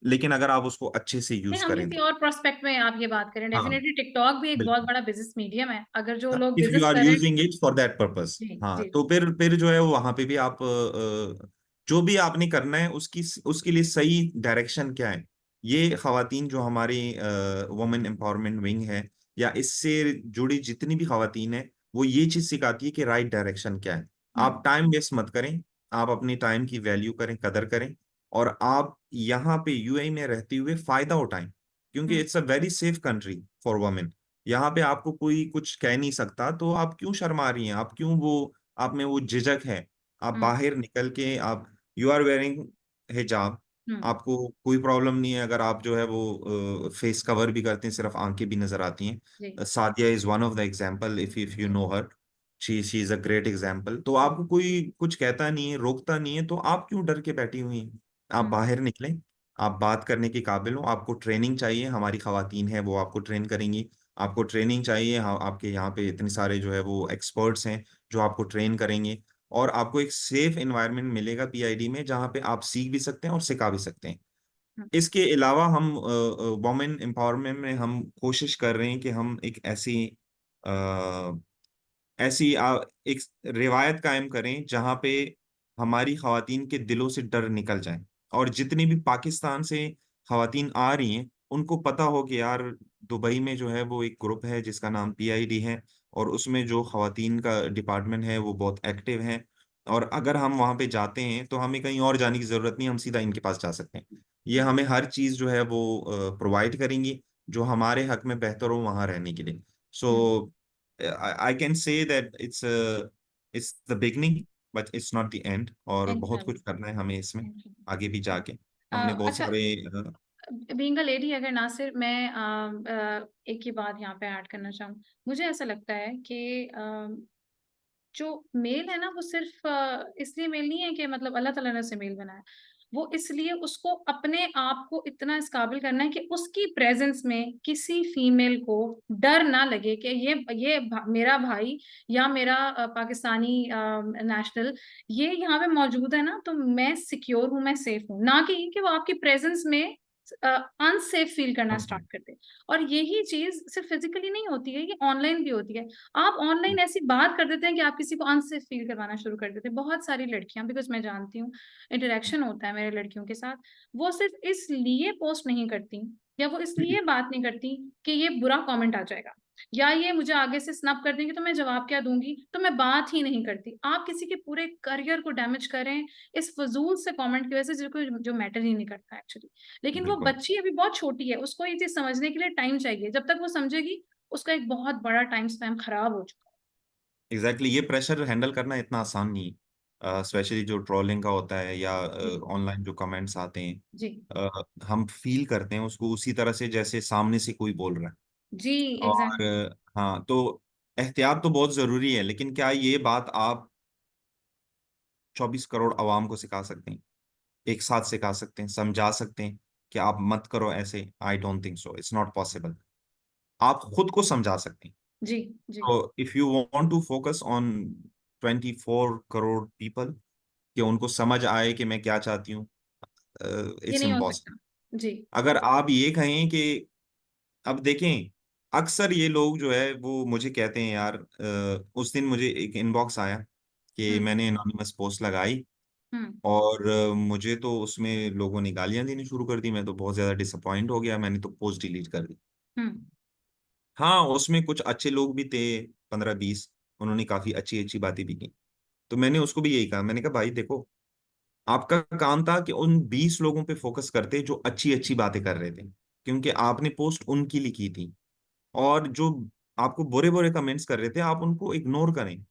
लेकिन अगर आप उसको अच्छे से नहीं, यूज हम करें किसी तो। और प्रोस्पेक्ट में आप ये बात करें, हाँ, डेफिनेटली टिकटॉक भी एक बहुत बिल्कुल। बड़ा बिजनेस मीडियम है, अगर जो लोग इफ यू बिजनेस आर करें। Using it for that purpose. जी हाँ, जी। तो फिर जो है वहां पे भी आप जो भी आपने करना है उसकी उसके लिए सही डायरेक्शन क्या है। ये खवातीन जो हमारी वुमेन एम्पावरमेंट विंग है, या इससे जुड़ी जितनी भी खवातीन है, वो ये चीज सिखाती है कि राइट डायरेक्शन क्या है। आप हम्म टाइम वेस्ट मत करें, आप अपनी टाइम की वैल्यू करें, कदर करें, और आप यहाँ पे यूएई में रहते हुए फायदा उठाएं, क्योंकि hmm it's a very safe country for women. यहाँ पे आपको कोई कुछ कह नहीं सकता, तो आप क्यों शर्मा रही हैं, आप क्यों वो, आप में वो झिझक है। आप हम्म बाहर निकल के आप, यू आर वेयरिंग हिजाब, हम्म। आपको कोई प्रॉब्लम नहीं है अगर आप जो है वो फेस कवर भी करते हैं, सिर्फ आंखें भी नजर आती जी हैं। Sadia is one of the example, if you जी। Know her, she is a great example. तो आपको कोई कुछ कहता नहीं है, रोकता नहीं है, तो आप क्यों डर के बैठी हुई हैं। आप हम्म बाहर निकलें, आप बात करने के काबिल हो। आपको ट्रेनिंग चाहिए, हमारी खवातीन है वो आपको ट्रेन करेंगी। आपको ट्रेनिंग चाहिए, हाँ, आपके यहाँ पे इतने सारे जो है वो एक्सपर्ट्स हैं जो आपको ट्रेन करेंगे। और आपको एक सेफ एनवायरनमेंट मिलेगा पीआईडी में, जहाँ पे आप सीख भी सकते हैं और सिखा भी सकते हैं। हम्म इसके अलावा हम वुमेन एम्पावरमेंट में हम कोशिश कर रहे हैं कि हम एक एक रिवायत कायम करें जहाँ पे हमारी खवातीन के दिलों से डर निकल जाए, और जितनी भी पाकिस्तान से खवातीन आ रही हैं उनको पता हो कि यार दुबई में जो है वो एक ग्रुप है जिसका नाम पीआईडी है, और उसमें जो खवातीन का डिपार्टमेंट है वो बहुत एक्टिव है। और अगर हम वहाँ पे जाते हैं तो हमें कहीं और जाने की जरूरत नहीं, हम सीधा इनके पास जा सकते हैं। ये हम्म। हमें हर चीज़ जो है वो प्रोवाइड करेंगी जो हमारे हक में बेहतर हो वहाँ रहने के लिए। हम्म। सो I can say that it's the beginning, but it's not the end। और बहुत कुछ Exactly, करना है हमें इसमें exactly. आगे भी हाँ। जाके। हमने बहुत अच्छा, सारे बीइंग अ लेडी, अगर नासिर मैं एक ही बात यहाँ पे ऐड करना चाहूँ, मुझे ऐसा लगता है कि जो मेल है ना, वो सिर्फ इसलिए मेल नहीं है कि मतलब अल्लाह ताला ने उसे मेल बनाया। वो इसलिए उसको अपने आप को इतना इस काबिल करना है कि उसकी प्रेजेंस में किसी फीमेल को डर ना लगे कि मेरा भाई या मेरा पाकिस्तानी नेशनल ये यहाँ पे मौजूद है ना, तो मैं सिक्योर हूँ, मैं सेफ हूँ, ना कि वो आपकी प्रेजेंस में अनसेफ फील करना स्टार्ट कर दे। और यही चीज सिर्फ फिजिकली नहीं होती है, ये ऑनलाइन भी होती है। आप ऑनलाइन ऐसी बात कर देते हैं कि आप किसी को अनसेफ फील करवाना शुरू कर देते हैं। बहुत सारी लड़कियां, बिकॉज मैं जानती हूँ, इंटरेक्शन होता है मेरे लड़कियों के साथ, वो सिर्फ इसलिए पोस्ट नहीं करती या वो इसलिए बात नहीं करती कि ये बुरा कमेंट आ जाएगा या ये मुझे आगे से स्नैप कर देंगे तो मैं जवाब क्या दूंगी, तो मैं बात ही नहीं करती। आप किसी के पूरे करियर को डैमेज करें इस फजूल से कमेंट की वजह से, जो मैटर ही नहीं करता एक्चुअली। लेकिन वो बिल्कुल। बच्ची अभी बहुत छोटी है, उसको ये चीज समझने के लिए टाइम चाहिए। जब तक वो समझेगी, उसका एक बहुत बड़ा टाइम स्पैन खराब हो चुका एग्जैक्टली, ये प्रेशर हैंडल करना इतना आसान नहीं, स्पेशली जो ट्रोलिंग का होता है या है। जी ऑनलाइन जो कमेंट्स आते हैं। जी हम फील करते हैं उसको उसी तरह से जैसे सामने से कोई बोल रहा है। जी। और एग्जैक्टली। हाँ, तो एहतियात तो बहुत जरूरी है, लेकिन क्या ये बात आप 24 करोड़ आवाम को सिखा सकते हैं, एक साथ सिखा सकते हैं, समझा सकते हैं कि आप मत करो ऐसे? I don't think so, it's not possible. आप खुद को समझा सकते हैं। जी जी। तो if you want to focus on 24 crore people, कि उनको समझ आए कि मैं क्या चाहती हूँ, ये इट्स नहीं हो इम्पॉसिबल। सकता। जी अगर आप ये कहें कि, अब देखें, अक्सर ये लोग जो है वो मुझे कहते हैं यार, उस दिन मुझे एक इनबॉक्स आया कि हम्म मैंने एनोनिमस पोस्ट लगाई, हम्म और मुझे तो उसमें लोगों ने गालियां देनी शुरू कर दी। मैं तो बहुत ज्यादा डिसअपॉइंट हो गया, मैंने तो पोस्ट डिलीट कर दी। हम्म हाँ, उसमें कुछ अच्छे लोग भी थे, 15-20, उन्होंने काफी अच्छी अच्छी बातें भी की। तो मैंने उसको भी यही कहा, मैंने कहा भाई देखो, आपका काम था कि उन 20 लोगों पे फोकस करते जो अच्छी अच्छी बातें कर रहे थे, क्योंकि आपने पोस्ट उनके लिए की थी। और जो आपको बुरे बुरे कमेंट्स कर रहे थे, आप उनको इग्नोर करें।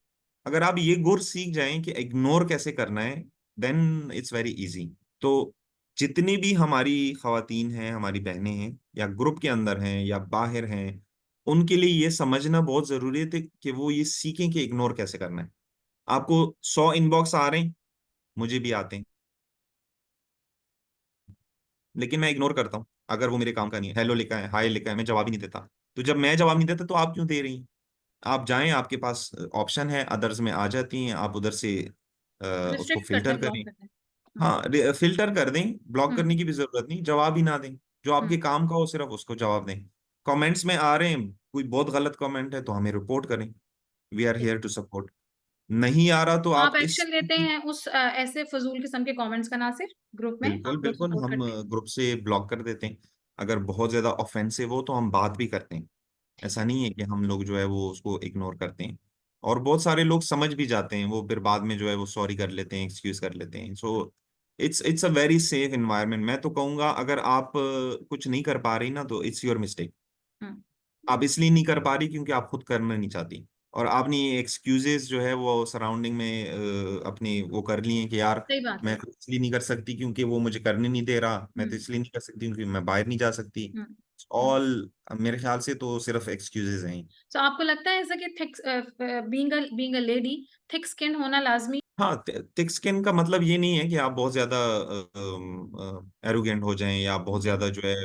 अगर आप ये गुर सीख जाएं कि इग्नोर कैसे करना है, देन इट्स वेरी इजी। तो जितनी भी हमारी खवातीन हैं, हमारी बहनें हैं, या ग्रुप के अंदर हैं या बाहर हैं, उनके लिए ये समझना बहुत जरूरी है कि वो ये सीखें कि इग्नोर कैसे करना है। आपको 100 इनबॉक्स आ रहे हैं, मुझे भी आते हैं, लेकिन मैं इग्नोर करता हूँ अगर वो मेरे काम का नहीं है। हेलो लिखा है, हाय लिखा है, मैं जवाब ही नहीं देता। तो जब मैं जवाब नहीं देता तो आप क्यों दे रही हैं? आप जाएं, आपके पास ऑप्शन है, अदर्स में आ जाती हैं, आप उधर से उसको रिस्ट्रिक्ट कर फिल्टर दें, ब्लॉक करें। कर दें। हाँ, फिल्टर कर दें, ब्लॉक हम्म करने की भी जरूरत नहीं, जवाब ही ना दें। जो आपके हम्म काम का हो सिर्फ उसको जवाब दें। कमेंट्स में आ रहे हैं, कोई बहुत गलत कमेंट है तो हमें रिपोर्ट करें, वी आर ठीक। Here to support. नहीं आ रहा तो तो आप आप इस, एक्शन लेते हैं उस ऐसे फजूल किस्म के कमेंट्स का, नासिर? ग्रुप में बिल्कुल आप लोग बिल्कुल, सपोर्ट हम करते हैं? ग्रुप से ब्लॉक कर देते हैं। अगर बहुत ज्यादा ऑफेंसिव हो तो हम बात भी करते हैं। ठीक ऐसा है। नहीं है कि हम लोग जो है वो उसको इग्नोर करते हैं। और बहुत सारे लोग समझ भी जाते हैं, वो फिर बाद में जो है वो सॉरी कर लेते हैं, एक्सक्यूज कर लेते हैं। So it's a very safe environment. मैं तो कहूँगा अगर आप कुछ नहीं कर पा रही ना तो इट्स योर मिस्टेक। हम्म आप इसलिए नहीं कर पा रही क्योंकि आप खुद करना नहीं चाहती, और आपने ये एक्सक्यूजेस जो है वो सराउंडिंग में अपनी वो कर ली हैं कि यार सही बात है। मैं तो इसलिए नहीं कर सकती क्योंकि वो मुझे करने नहीं दे रहा, मैं तो हम्म इसलिए नहीं कर सकती क्योंकि मैं बाहर नहीं जा सकती। हम्म हम्म ऑल, मेरे ख्याल से तो सिर्फ एक्सक्यूजेस हैं। तो आपको लगता है ऐसा कि thick, being a lady, thick skin होना लाजमी? हाँ, थिक स्किन का मतलब ये नहीं है कि आप बहुत ज्यादा एरोगेंट हो जाएं या आप बहुत जी। ज्यादा जो है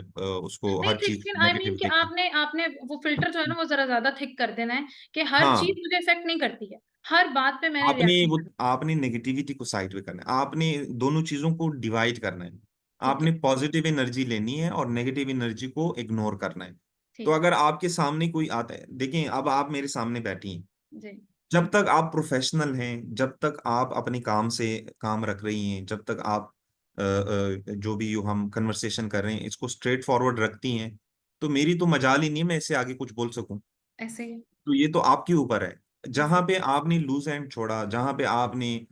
उसको नहीं, हर थिक चीज स्किन आई मीन नेगेटिव कि देखें। आपने आपने वो फिल्टर जो है ना वो जरा ज्यादा थिक कर देना है कि हर हाँ, चीज मुझे इफेक्ट नहीं करती है, हर बात पे मैंने आपने रिएक्ट नहीं वो करना। आपने नेगेटिविटी को साइड में करना है, आपने दोनों चीजों को डिवाइड करना है। ठीक है। आपने पॉजिटिव एनर्जी लेनी है और नेगेटिव एनर्जी को इग्नोर करना है। तो ठीक है। अगर आपके सामने कोई आता है, देखें अब आप मेरे सामने बैठी हैं, जी। जब तक आप प्रोफेशनल हैं, जब तक आप अपने काम से काम रख रही हैं, जब तक आप जो भी हम कन्वर्सेशन कर रहे हैं इसको स्ट्रेट फॉरवर्ड रखती हैं, तो मेरी तो मजाल ही नहीं है मैं इससे आगे कुछ बोल सकूं। ऐसे ही। तो ये तो आपके ऊपर है। ऐसे जहां पे आपने लूज एंड छोड़ा, जहां पे आपने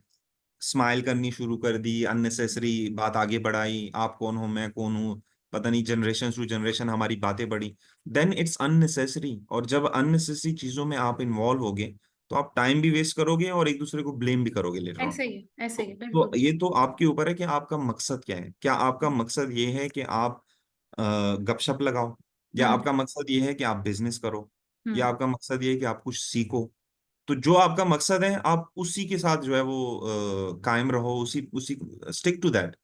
स्माइल करनी शुरू कर दी, अननेसेसरी बात आगे बढ़ाई, आप कौन हो मैं कौन हूँ, पता नहीं जनरेशन टू जनरेशन हमारी बातें बढ़ी, देन इट्स अननेसेसरी। और जब अननेसेसरी चीजों में आप इन्वॉल्व होगे तो आप टाइम भी वेस्ट करोगे और एक दूसरे को ब्लेम भी करोगे लेटर ऑन। ऐसे ही है, ऐसे ही है, तो बिल्कुल। ये तो आपके ऊपर है कि आपका मकसद क्या है। क्या आपका मकसद ये है कि आप गपशप लगाओ, या हम्म आपका मकसद ये है कि आप बिजनेस करो, या हम्म आपका मकसद ये है कि आप कुछ सीखो। तो जो आपका मकसद है आप उसी के साथ जो है वो कायम रहो, उसी उसी स्टिक टू दैट,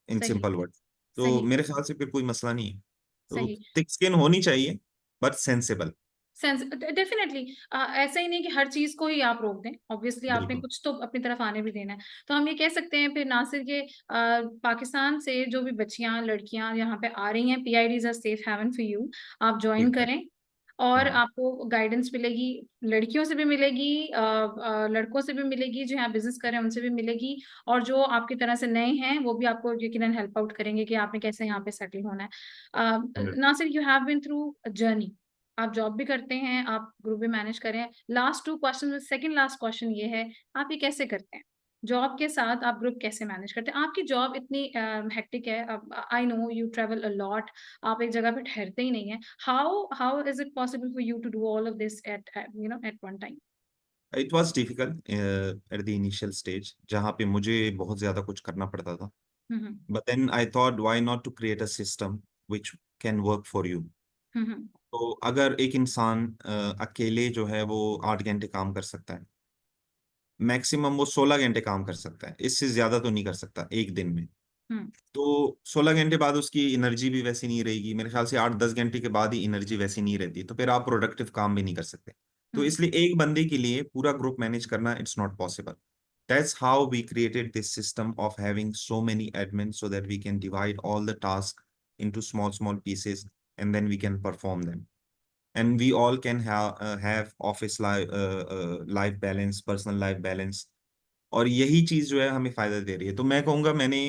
इन सही। Simple word. तो सही। मेरे ख्याल से फिर कोई मसला नहीं है। तो सही। थिक स्किन होनी चाहिए, बट सेंसेबल। Sense definitely. ऐसा ही नहीं कि हर चीज को ही आप रोक दें, ऑब्वियसली आपने बिल्कुल। कुछ तो अपनी तरफ आने भी देना है। तो हम ये कह सकते हैं फिर नासिर के, पाकिस्तान से जो भी बच्चियां लड़कियां यहाँ पे आ रही हैं, PID is a safe haven for you. आप ज्वाइन ठीक है। करें और हाँ, आपको गाइडेंस मिलेगी। लड़कियों से भी मिलेगी, लड़कों से भी मिलेगी, जो यहाँ बिजनेस कर रहे हैं उनसे भी मिलेगी। और जो आपकी तरह से नए हैं वो भी आपको यकीनन हेल्प आउट करेंगे कि आपने कैसे यहाँ पे सेटल होना है। Nasir, you have been through journey, आप जॉब भी करते हैं, आप ग्रुप भी मैनेज करें। लास्ट टू क्वेश्चन में सेकंड लास्ट क्वेश्चन ये है, आप ये कैसे करते हैं? जॉब के साथ आप ग्रुप कैसे मैनेज करते हैं? आपकी जॉब इतनी हेक्टिक है, I know you travel a lot, आप एक जगह पे ठहरते ही नहीं है। How how is it possible for you to do all of this at at one time? It was difficult at the initial stage जहाँ पे मुझे बहुत ज्यादा कुछ करना पड़ता था। Hmm but then I thought why not to create a system which can work for you. Hmm तो अगर एक इंसान अकेले जो है वो 8 घंटे काम कर सकता है, मैक्सिमम वो 16 घंटे काम कर सकता है, इससे ज्यादा तो नहीं कर सकता एक दिन में। हम्म तो 16 घंटे बाद उसकी एनर्जी भी वैसी नहीं रहेगी, मेरे ख्याल से 8-10 घंटे के बाद ही एनर्जी वैसी नहीं रहती, तो फिर आप प्रोडक्टिव काम भी नहीं कर सकते। तो हम्म इसलिए एक बंदे के लिए पूरा ग्रुप मैनेज करना it's not possible. That's how we created this system of having so many admins so that we can divide all the tasks into small, small pieces and then we can perform them. And we all can have office life balance, personal life balance. और यही चीज जो है हमें फायदा दे रही है। तो मैं कहूँगा मैंने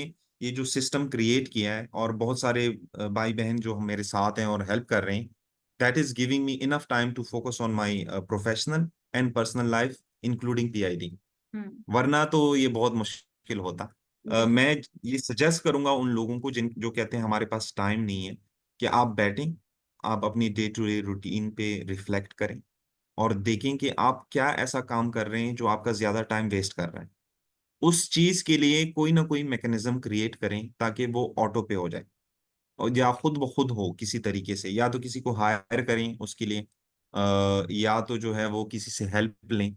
ये जो सिस्टम क्रिएट किया है और बहुत सारे भाई बहन जो मेरे साथ हैं और हेल्प कर रहे हैं, that is giving me enough time to focus on my professional and personal life including PID. Hmm वरना तो ये बहुत मुश्किल होता। मैं ये सजेस्ट करूंगा उन लोगों को जिन जो कहते हैं हमारे पास टाइम नहीं है, कि आप बैठें, आप अपनी डे टू डे रूटीन पे रिफ्लेक्ट करें और देखें कि आप क्या ऐसा काम कर रहे हैं जो आपका ज्यादा टाइम वेस्ट कर रहा है। उस चीज के लिए कोई ना कोई मैकेनिज्म क्रिएट करें ताकि वो ऑटो पे हो जाए, और या खुद ब खुद हो किसी तरीके से, या तो किसी को हायर करें उसके लिए, या तो जो है वो किसी से हेल्प लें।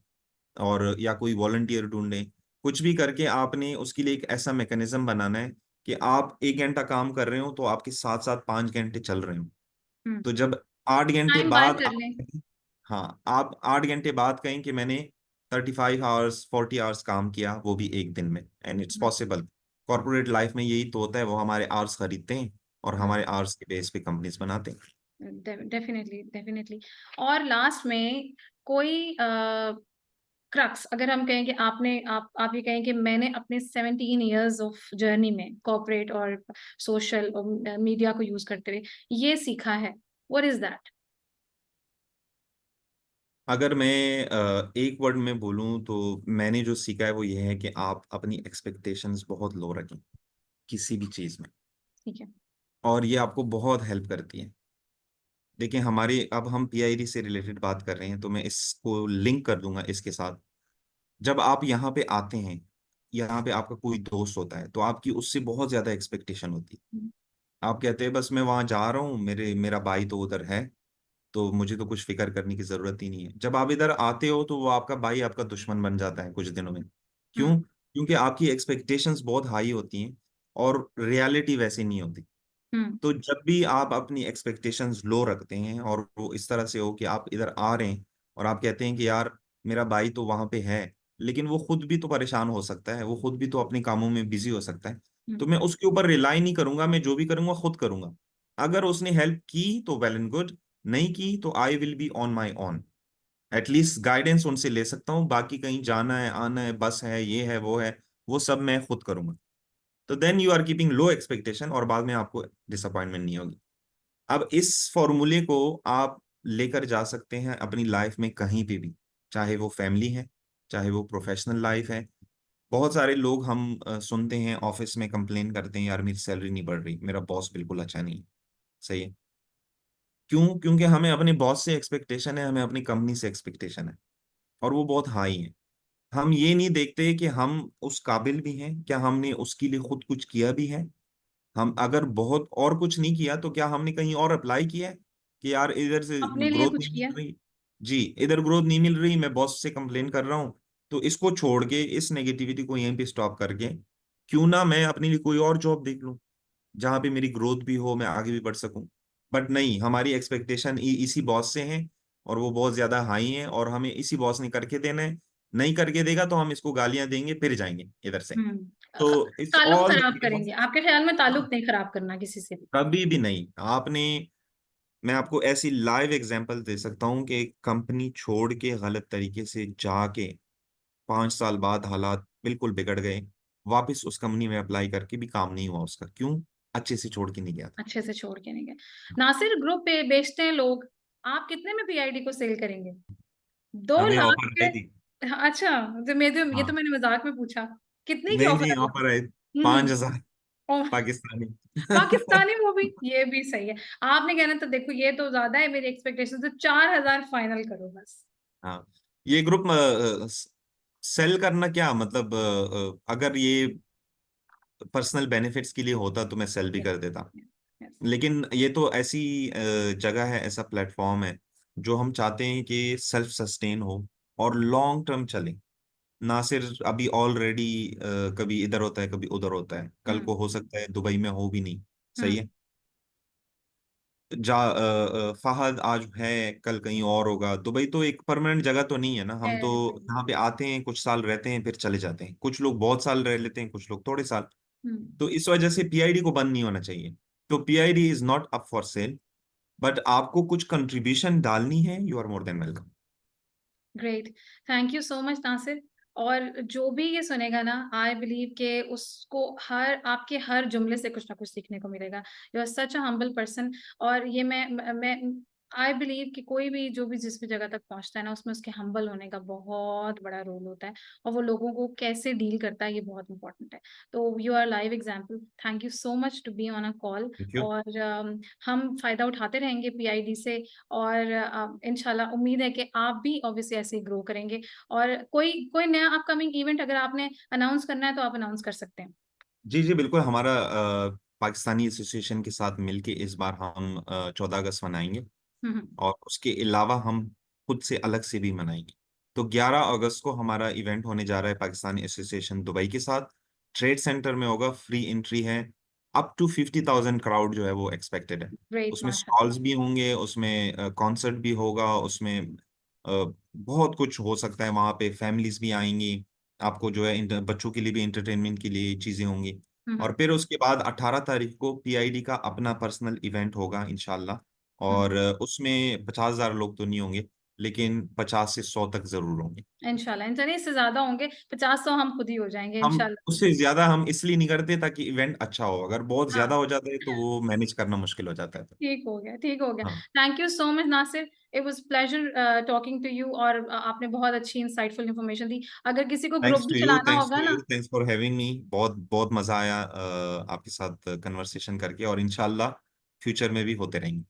और या कोई वॉलंटियर ढूंढें, कुछ भी करके आपने उसके लिए एक ऐसा मैकेनिज्म बनाना है कि आप 1 घंटा काम कर रहे हो तो आपके साथ साथ 5 घंटे चल रहे हो। तो जब 8 घंटे टाइम बाय बाद कर लें। आप, हाँ, आप 8 घंटे बाद कहें कि मैंने 35 आवर्स 40 आवर्स काम किया, वो भी एक दिन में, and it's possible. Corporate life में यही तो होता है, वो हमारे आवर्स खरीदते हैं और हमारे आवर्स के बेस पे कंपनीज बनाते हैं। Definitely definitely. और लास्ट में कोई क्रक्स अगर हम कहें कि आप ये कहें कि मैंने अपने 17 years ऑफ जर्नी में कॉर्पोरेट और सोशल मीडिया को यूज करते हुए ये सीखा है, व्हाट इज दैट? अगर मैं एक वर्ड में बोलूं तो मैंने जो सीखा है वो ये है कि आप अपनी एक्सपेक्टेशंस बहुत लो रखें किसी भी चीज में, ठीक है। और ये आपको बहुत हेल्प करती है। देखिए, हमारी अब हम पीआईडी से रिलेटेड बात कर रहे हैं तो मैं इसको लिंक कर दूंगा इसके साथ। जब आप यहाँ पे आते हैं, यहाँ पे आपका कोई दोस्त होता है तो आपकी उससे बहुत ज्यादा एक्सपेक्टेशन होती है। आप कहते हैं बस मैं वहां जा रहा हूँ, मेरा भाई तो उधर है, तो मुझे तो कुछ फिक्र करने की जरूरत ही नहीं है। जब आप इधर आते हो तो वो आपका भाई आपका दुश्मन बन जाता है कुछ दिनों में। हम्म क्यों? क्योंकि आपकी एक्सपेक्टेशंस बहुत हाई होती हैं और रियलिटी वैसी नहीं होती। हम्म तो जब भी आप अपनी एक्सपेक्टेशंस लो रखते हैं और वो इस तरह से हो कि आप इधर आ रहे हैं और आप कहते हैं कि यार मेरा भाई तो वहां पे है, लेकिन वो खुद भी तो परेशान हो सकता है, वो खुद भी तो अपने कामों में बिजी हो सकता है, हम्म तो मैं उसके ऊपर रिलाई नहीं करूंगा, मैं जो भी करूंगा खुद करूंगा। अगर उसने हेल्प की तो वेल एंड गुड, नहीं की तो I will be on my own. At least guidance उनसे ले सकता हूँ, बाकी कहीं जाना है आना है बस है ये है वो है, वो सब मैं खुद करूंगा। तो then you are keeping low expectation और बाद में आपको डिसअपॉइंटमेंट नहीं होगी। अब इस फॉर्मूले को आप लेकर जा सकते हैं अपनी लाइफ में कहीं पे भी, चाहे वो फैमिली है, चाहे वो प्रोफेशनल लाइफ है। बहुत सारे लोग हम सुनते हैं ऑफिस में कंप्लेन करते हैं, यार मेरी सैलरी नहीं बढ़ रही, मेरा बॉस बिल्कुल अच्छा नहीं है। सही है। क्यों? क्योंकि हमें अपने बॉस से एक्सपेक्टेशन है, हमें अपनी कंपनी से एक्सपेक्टेशन है, और वो बहुत हाई है। हम ये नहीं देखते कि हम उस काबिल भी हैं, क्या हमने उसके लिए खुद कुछ किया भी है। हम अगर बहुत और कुछ नहीं किया तो क्या हमने कहीं और अप्लाई किया है कि यार इधर से अपने लिए ग्रोथ कुछ नहीं किया? मिल रही, जी इधर ग्रोथ नहीं मिल रही, मैं बॉस से कंप्लेन कर रहा हूँ, तो इसको छोड़ के इस नेगेटिविटी को यहीं पे स्टॉप करके क्यों ना मैं अपने लिए कोई और जॉब देख लूँ जहां पे मेरी ग्रोथ भी हो, मैं आगे भी बढ़ सकूं। बट नहीं, हमारी एक्सपेक्टेशन इसी बॉस से है और वो बहुत ज्यादा हाई है और हमें इसी बॉस ने करके देना है। नहीं करके देगा तो हम इसको गालियां देंगे फिर जाएंगे इधर से। हम्म। तो इट्स ताल्लुक ऑल खराब द, करेंगे, आपके ख्याल में ताल्लुक नहीं खराब करना किसी से भी? कभी भी नहीं आपने। मैं आपको ऐसी लाइव एग्जांपल दे सकता हूँ कि कंपनी छोड़ के गलत तरीके से जाके 5 साल बाद हालात बिल्कुल बिगड़ गए, वापस उस कंपनी में अप्लाई करके भी काम नहीं हुआ उसका। क्यों? अच्छे से छोड़ के नहीं गया था। अच्छे से छोड़ के नहीं गए। नासिर, ग्रुप पे बेचते हैं लोग, आप कितने में पीआईडी को सेल करेंगे? दो हमें लाख ऑफर के? आई थी। अच्छा, ये तो हाँ, मैंने मजाक में पूछा। कितने की नहीं ऑफर नहीं, आई ऑफर थी? आई। हम्म। 5,000 और पाकिस्तानी। पाकिस्तानी वो भी, ये भी सही है। आपने कहना तो देखो ये तो ज्यादा है मेरी एक्सपेक्टेशन से, 4,000 फाइनल करो बस। हाँ, ये ग्रुप सेल करना क्या मतलब, अगर ये पर्सनल बेनिफिट्स के लिए होता तो मैं सेल भी कर देता। यस। लेकिन ये तो ऐसी जगह है, ऐसा प्लेटफॉर्म है जो हम चाहते हैं कि सेल्फ सस्टेन हो और लॉन्ग टर्म चले। ना सिर्फ अभी ऑलरेडी कभी इधर होता है कभी उधर होता है, कल हम्म को हो सकता है दुबई में हो भी नहीं। सही हम्म। है। फहद आज है कल कहीं और होगा। दुबई तो एक परमानेंट जगह तो नहीं है ना, हम तो यहाँ पे आते हैं कुछ साल रहते हैं फिर चले जाते हैं, कुछ लोग बहुत साल रह लेते हैं, कुछ लोग थोड़े साल। हम्म। तो इस वजह से पीआईडी को बंद नहीं होना चाहिए। तो PID is not up for sale, but आपको कुछ कंट्रीब्यूशन डालनी है, you are more than welcome. Great. Thank you so much Nasir. और जो भी ये सुनेगा ना, आई बिलीव के उसको आपके हर जुमले से कुछ ना कुछ सीखने को मिलेगा। You are such a humble person. और ये मैं आई बिलीव कि कोई भी जो भी जिस भी जगह तक पहुंचता है ना, उसमें उसके हम्बल होने का बहुत बड़ा रोल होता है। और वो लोगों को कैसे डील करता है, ये बहुत इंपॉर्टेंट है। तो you are live example. Thank you so much to be on a call. Thank you. और हम फायदा उठाते रहेंगे पीआईडी से। और इंशाल्लाह उम्मीद है कि आप भी ऑब्वियसली ऐसे ही ग्रो करेंगे। और कोई कोई नया अपकमिंग इवेंट अगर आपने अनाउंस करना है तो आप अनाउंस कर सकते हैं। जी जी बिल्कुल, हमारा पाकिस्तानी एसोसिएशन के साथ मिलके इस बार हम 14 अगस्त मनाएंगे, हम्म। और उसके अलावा हम खुद से अलग से भी मनाएंगे। तो 11 अगस्त को हमारा इवेंट होने जा रहा है पाकिस्तानी एसोसिएशन दुबई के साथ। ट्रेड सेंटर में होगा, फ्री एंट्री है। अप टू 50,000 क्राउड जो है वो एक्सपेक्टेड है। ग्रेट, उसमें माशाल्लाह। स्टॉल्स भी होंगे, उसमें कॉन्सर्ट भी होगा, उसमें बहुत कुछ हो सकता है। वहाँ पे फैमिलीज भी आएंगी, आपको जो है बच्चों के लिए भी एंटरटेनमेंट के लिए चीजें होंगी। हम्म। और फिर उसके बाद 18 तारीख को पीआईडी का अपना पर्सनल इवेंट होगा इंशाल्लाह। हम्म। और उसमें 50,000 लोग तो नहीं होंगे, लेकिन 50 से 100 तक जरूर होंगे। इंशाल्लाह, इंशाल्लाह इससे ज्यादा होंगे, 50 100 हम खुद ही हो जाएंगे हम इंशाल्लाह। उससे ज्यादा हम इसलिए नहीं करते ताकि इवेंट अच्छा हो। अगर बहुत हाँ, ज्यादा हो जाता है तो वो मैनेज करना मुश्किल हो जाता है। ठीक हो गया, ठीक हो गया। हाँ। Thank you so much Nasir, it was pleasure talking to you, और आपने बहुत अच्छी इंसाइटफुल इंफॉर्मेशन दी। अगर किसी को ग्रुप थैंक्स भी टू यू, चलाना होगा ना। Thanks for having me. बहुत बहुत मजा आया आपके साथ कन्वर्सेशन करके, और इंशाल्लाह फ्यूचर में भी होते रहेंगे।